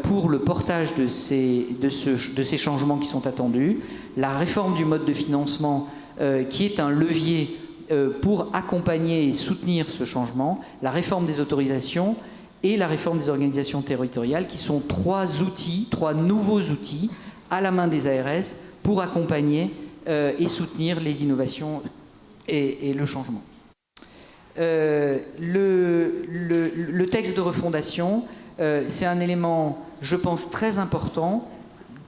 pour le portage de ces changements qui sont attendus. La réforme du mode de financement qui est un levier pour accompagner et soutenir ce changement, la réforme des autorisations et la réforme des organisations territoriales qui sont 3 nouveaux outils à la main des ARS pour accompagner et soutenir les innovations et le changement. Le texte de refondation, c'est un élément, je pense, très important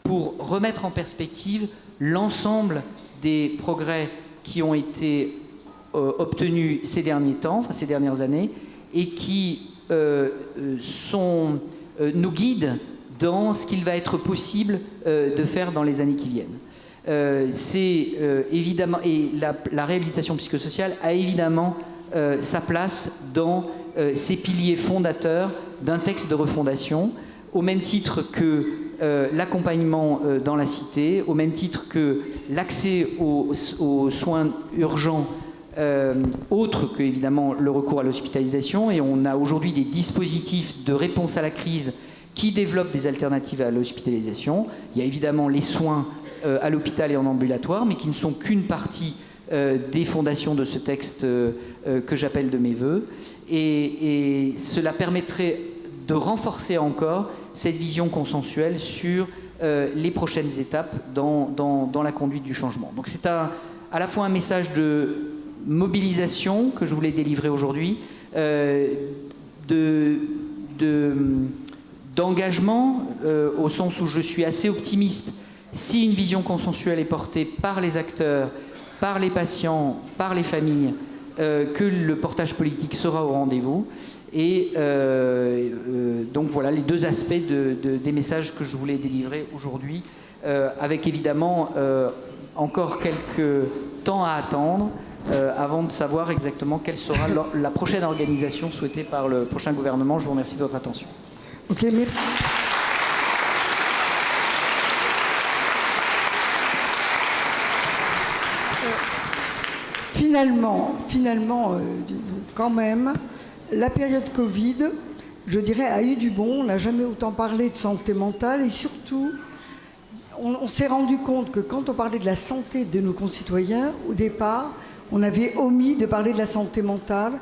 pour remettre en perspective l'ensemble des progrès qui ont été obtenus ces derniers temps, enfin ces dernières années, et qui nous guident dans ce qu'il va être possible de faire dans les années qui viennent. C'est évidemment, et la réhabilitation psychosociale a évidemment sa place dans ces piliers fondateurs d'un texte de refondation, au même titre que l'accompagnement dans la cité, au même titre que l'accès aux soins urgents, autres que évidemment le recours à l'hospitalisation. Et on a aujourd'hui des dispositifs de réponse à la crise qui développent des alternatives à l'hospitalisation. Il y a évidemment les soins à l'hôpital et en ambulatoire, mais qui ne sont qu'une partie des fondations de ce texte que j'appelle de mes voeux. Et cela permettrait de renforcer encore cette vision consensuelle sur les prochaines étapes dans la conduite du changement. Donc c'est à la fois un message de mobilisation que je voulais délivrer aujourd'hui, d'engagement, au sens où je suis assez optimiste si une vision consensuelle est portée par les acteurs, par les patients, par les familles, que le portage politique sera au rendez-vous. Et donc voilà les 2 aspects des messages que je voulais délivrer aujourd'hui, avec évidemment encore quelques temps à attendre avant de savoir exactement quelle sera la prochaine organisation souhaitée par le prochain gouvernement. Je vous remercie de votre attention. Ok, merci. Finalement, quand même, la période Covid, je dirais, a eu du bon. On n'a jamais autant parlé de santé mentale et surtout, on s'est rendu compte que quand on parlait de la santé de nos concitoyens, au départ, on avait omis de parler de la santé mentale.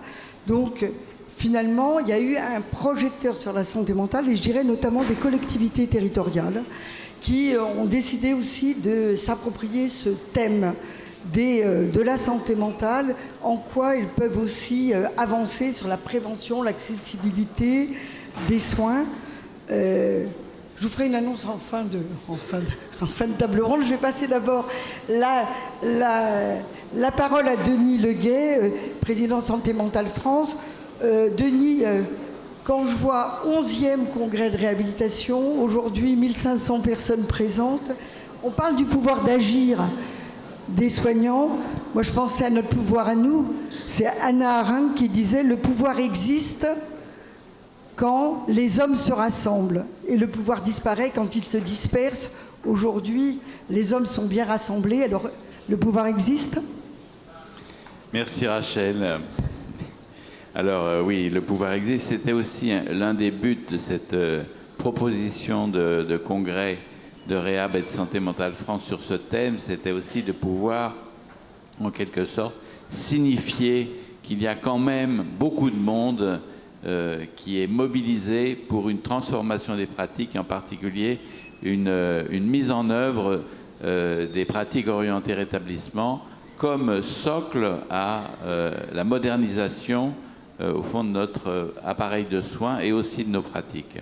Donc, finalement, il y a eu un projecteur sur la santé mentale et je dirais notamment des collectivités territoriales qui ont décidé aussi de s'approprier ce thème de la santé mentale, en quoi ils peuvent aussi avancer sur la prévention, l'accessibilité des soins. Je vous ferai une annonce en fin de table ronde. Je vais passer d'abord la parole à Denis Leguet, président Santé Mentale France. Denis, quand je vois 11e congrès de réhabilitation, aujourd'hui 1500 personnes présentes, on parle du pouvoir d'agir des soignants. Moi, je pensais à notre pouvoir à nous. C'est Hannah Arendt qui disait « Le pouvoir existe quand les hommes se rassemblent et le pouvoir disparaît quand ils se dispersent. » Aujourd'hui, les hommes sont bien rassemblés, alors le pouvoir existe. Merci Rachel. Alors oui, le pouvoir existe. C'était aussi l'un des buts de cette proposition de congrès de Réhab et de Santé Mentale France sur ce thème, c'était aussi de pouvoir, en quelque sorte, signifier qu'il y a quand même beaucoup de monde qui est mobilisé pour une transformation des pratiques, en particulier une mise en œuvre des pratiques orientées rétablissement comme socle à la modernisation, au fond, de notre appareil de soins et aussi de nos pratiques.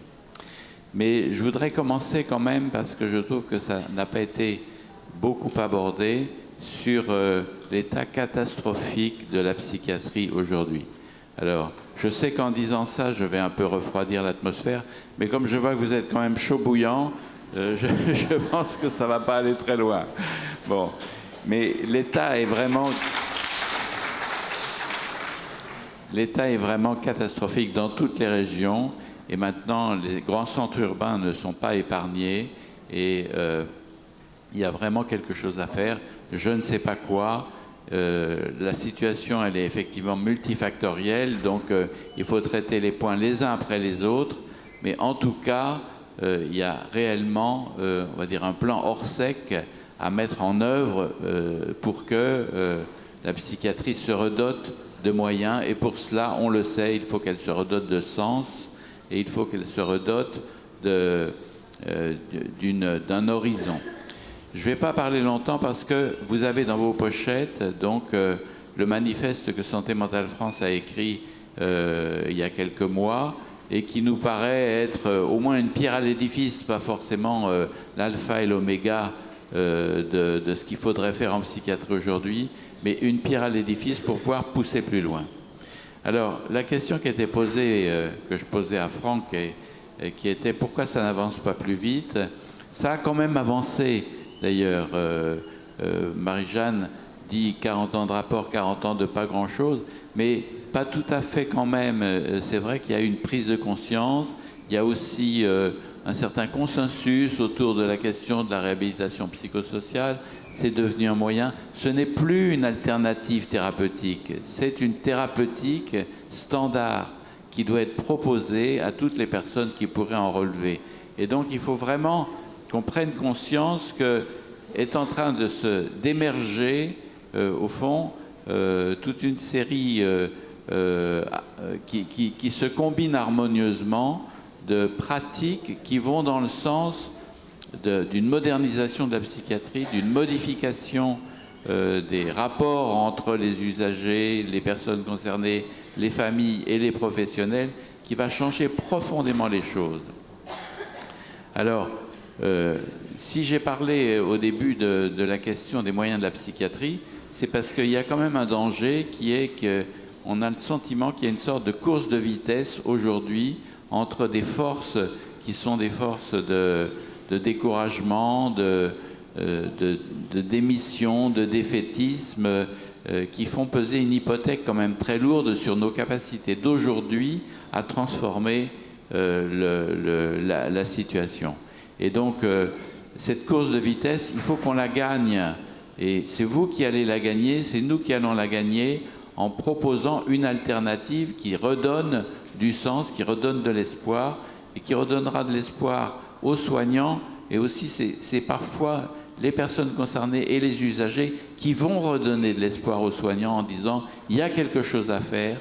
Mais je voudrais commencer quand même, parce que je trouve que ça n'a pas été beaucoup abordé, sur l'état catastrophique de la psychiatrie aujourd'hui. Alors, je sais qu'en disant ça, je vais un peu refroidir l'atmosphère, mais comme je vois que vous êtes quand même chaud bouillant, je pense que ça ne va pas aller très loin. Bon, mais l'état est vraiment... l'état est vraiment catastrophique dans toutes les régions. Et maintenant, les grands centres urbains ne sont pas épargnés. Et il y a vraiment quelque chose à faire. Je ne sais pas quoi. La situation, elle est effectivement multifactorielle. Donc, il faut traiter les points les uns après les autres. Mais en tout cas, il y a réellement, on va dire, un plan hors sec à mettre en œuvre pour que la psychiatrie se redote de moyens. Et pour cela, on le sait, il faut qu'elle se redote de sens et il faut qu'elle se redote d'un horizon. Je ne vais pas parler longtemps parce que vous avez dans vos pochettes donc, le manifeste que Santé Mentale France a écrit il y a quelques mois et qui nous paraît être au moins une pierre à l'édifice, pas forcément l'alpha et l'oméga de ce qu'il faudrait faire en psychiatrie aujourd'hui, mais une pierre à l'édifice pour pouvoir pousser plus loin. Alors, la question qui était posée, que je posais à Franck, et qui était pourquoi ça n'avance pas plus vite, ça a quand même avancé. D'ailleurs, Marie-Jeanne dit 40 ans de rapport, 40 ans de pas grand-chose, mais pas tout à fait quand même. C'est vrai qu'il y a une prise de conscience, il y a aussi un certain consensus autour de la question de la réhabilitation psychosociale. C'est devenu un moyen. Ce n'est plus une alternative thérapeutique, c'est une thérapeutique standard qui doit être proposée à toutes les personnes qui pourraient en relever. Et donc, il faut vraiment qu'on prenne conscience qu'est en train d'émerger, au fond, toute une série qui se combinent harmonieusement de pratiques qui vont dans le sens d'une modernisation de la psychiatrie, d'une modification des rapports entre les usagers, les personnes concernées, les familles et les professionnels, qui va changer profondément les choses. Alors, si j'ai parlé au début de la question des moyens de la psychiatrie, c'est parce qu'il y a quand même un danger qui est qu'on a le sentiment qu'il y a une sorte de course de vitesse aujourd'hui entre des forces qui sont des forces de découragement, de démission, de défaitisme, qui font peser une hypothèque quand même très lourde sur nos capacités d'aujourd'hui à transformer la situation. Et donc, cette course de vitesse, il faut qu'on la gagne. Et c'est vous qui allez la gagner, c'est nous qui allons la gagner en proposant une alternative qui redonne du sens, qui redonne de l'espoir, et qui redonnera de l'espoir aux soignants, et aussi c'est parfois les personnes concernées et les usagers qui vont redonner de l'espoir aux soignants en disant « il y a quelque chose à faire,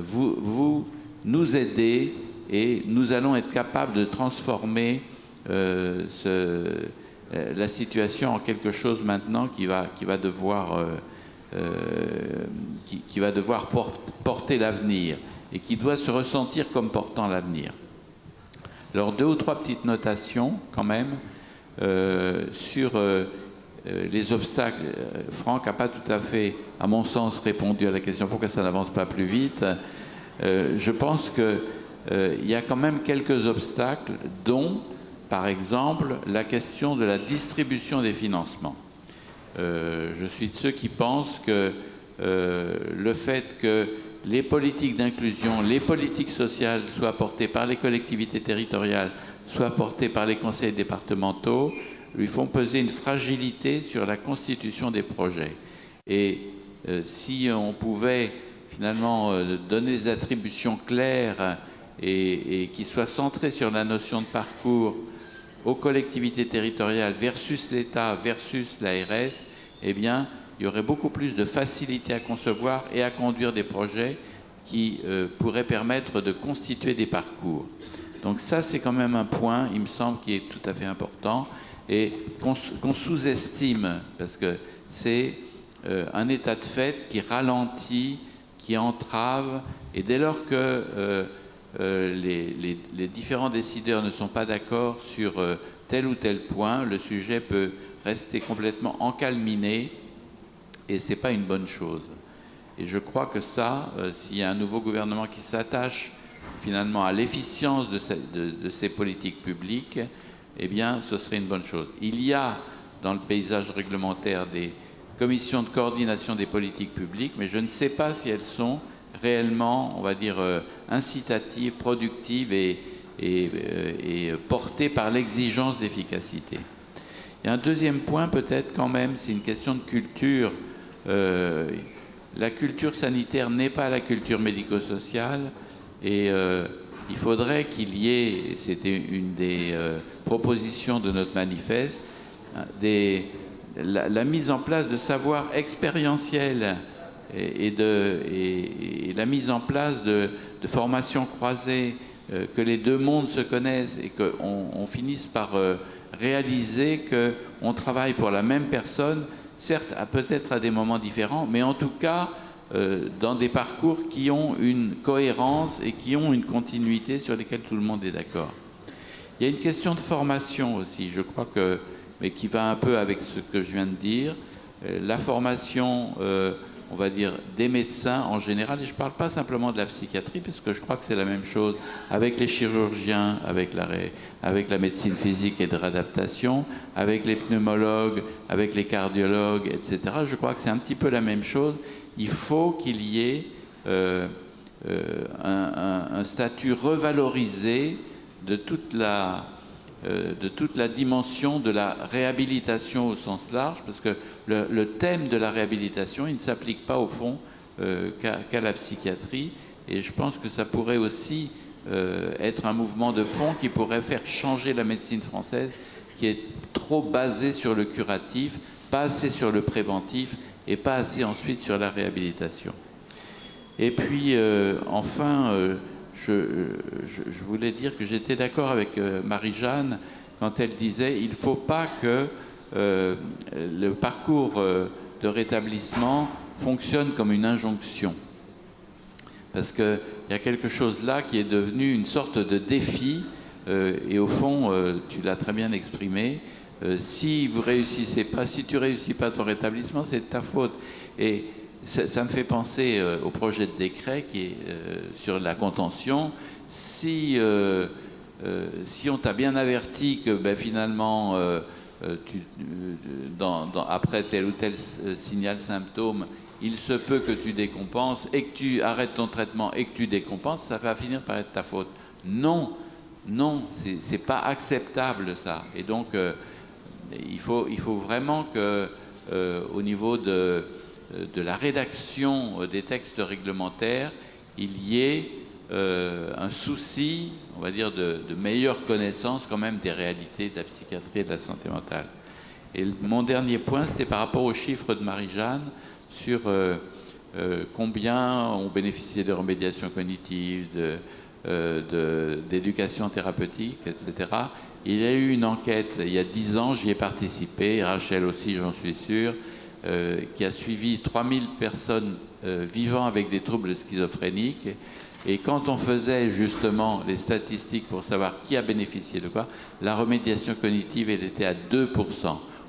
vous nous aidez et nous allons être capables de transformer la situation en quelque chose maintenant qui va devoir porter l'avenir et qui doit se ressentir comme portant l'avenir. » Alors, 2 ou 3 petites notations quand même sur les obstacles. Franck n'a pas tout à fait, à mon sens, répondu à la question pourquoi ça n'avance pas plus vite. Je pense qu'il y a quand même quelques obstacles, dont, par exemple, la question de la distribution des financements. Je suis de ceux qui pensent que le fait que les politiques d'inclusion, les politiques sociales soient portées par les collectivités territoriales, soient portées par les conseils départementaux, lui font peser une fragilité sur la constitution des projets. Et si on pouvait finalement donner des attributions claires et qui soient centrées sur la notion de parcours aux collectivités territoriales versus l'État versus l'ARS, eh bien, il y aurait beaucoup plus de facilité à concevoir et à conduire des projets qui pourraient permettre de constituer des parcours. Donc ça, c'est quand même un point, il me semble, qui est tout à fait important et qu'on sous-estime, parce que c'est un état de fait qui ralentit, qui entrave, et dès lors que les différents décideurs ne sont pas d'accord sur tel ou tel point, le sujet peut rester complètement encalminé, et ce n'est pas une bonne chose. Et je crois que ça, s'il y a un nouveau gouvernement qui s'attache finalement à l'efficience de ces politiques publiques, eh bien, ce serait une bonne chose. Il y a dans le paysage réglementaire des commissions de coordination des politiques publiques, mais je ne sais pas si elles sont réellement, on va dire, incitative, productive et portée par l'exigence d'efficacité. Il y a un deuxième point peut-être quand même, c'est une question de culture. La culture sanitaire n'est pas la culture médico-sociale et il faudrait qu'il y ait, et c'était une des propositions de notre manifeste, la mise en place de savoirs expérientiels et la mise en place de formations croisées, que les deux mondes se connaissent et qu'on finisse par réaliser qu'on travaille pour la même personne, certes peut-être à des moments différents, mais en tout cas dans des parcours qui ont une cohérence et qui ont une continuité sur lesquels tout le monde est d'accord. Il y a une question de formation aussi, je crois que, mais qui va un peu avec ce que je viens de dire. La formation, on va dire, des médecins en général, et je ne parle pas simplement de la psychiatrie, parce que je crois que c'est la même chose avec les chirurgiens, avec la médecine physique et de réadaptation, avec les pneumologues, avec les cardiologues, etc. Je crois que c'est un petit peu la même chose. Il faut qu'il y ait un statut revalorisé de toute la dimension de la réhabilitation au sens large, parce que le thème de la réhabilitation, il ne s'applique pas au fond qu'à la psychiatrie, et je pense que ça pourrait aussi être un mouvement de fond qui pourrait faire changer la médecine française, qui est trop basée sur le curatif, pas assez sur le préventif, et pas assez ensuite sur la réhabilitation. Et puis, enfin, je voulais dire que j'étais d'accord avec Marie-Jeanne quand elle disait qu'il ne faut pas que le parcours de rétablissement fonctionne comme une injonction. Parce qu'il y a quelque chose là qui est devenu une sorte de défi, et au fond, tu l'as très bien exprimé, si vous réussissez pas, si tu réussis pas ton rétablissement, c'est de ta faute. Et ça me fait penser au projet de décret qui est sur la contention. Si on t'a bien averti que finalement, après tel ou tel signal, symptôme, il se peut que tu décompenses et que tu arrêtes ton traitement et que tu décompenses, ça va finir par être ta faute. Non, c'est pas acceptable ça. Et donc, il faut vraiment que, au niveau de la rédaction des textes réglementaires, il y ait un souci, on va dire, de meilleure connaissance quand même des réalités de la psychiatrie et de la santé mentale. Et mon dernier point, c'était par rapport aux chiffres de Marie-Jeanne sur combien ont bénéficié de remédiation cognitive, d'éducation thérapeutique, etc. Il y a eu une enquête il y a 10 ans, j'y ai participé, Rachel aussi, j'en suis sûr, qui a suivi 3000 personnes vivant avec des troubles schizophréniques. Et quand on faisait justement les statistiques pour savoir qui a bénéficié de quoi, la remédiation cognitive, elle était à 2%.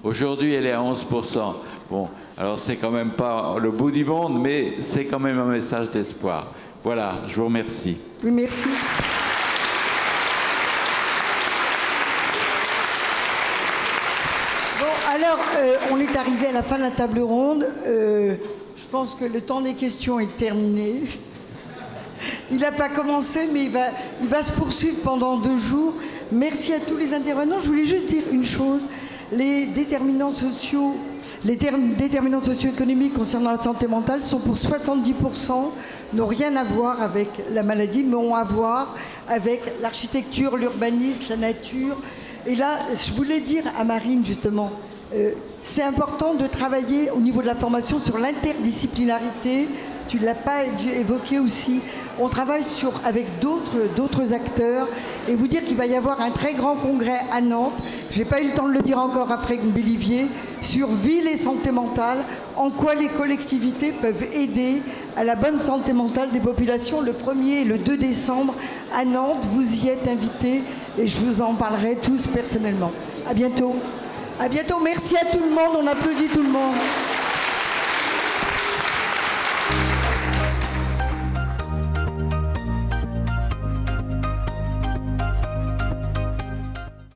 Aujourd'hui, elle est à 11%. Bon, alors c'est quand même pas le bout du monde, mais c'est quand même un message d'espoir. Voilà, je vous remercie. Oui, merci. Bon, alors, on est arrivé à la fin de la table ronde. Je pense que le temps des questions est terminé. Il n'a pas commencé, mais il va se poursuivre pendant 2 jours. Merci à tous les intervenants. Je voulais juste dire une chose. Les déterminants socio-économiques concernant la santé mentale sont pour 70%, n'ont rien à voir avec la maladie, mais ont à voir avec l'architecture, l'urbanisme, la nature. Et là, je voulais dire à Marine, justement, c'est important de travailler au niveau de la formation sur l'interdisciplinarité. Tu ne l'as pas évoqué aussi. On travaille avec d'autres acteurs et vous dire qu'il va y avoir un très grand congrès à Nantes. Je n'ai pas eu le temps de le dire encore à Frégon-Bélivier sur ville et santé mentale, en quoi les collectivités peuvent aider à la bonne santé mentale des populations le 1er et le 2 décembre à Nantes. Vous y êtes invités et je vous en parlerai tous personnellement. À bientôt. À bientôt. Merci à tout le monde. On applaudit tout le monde.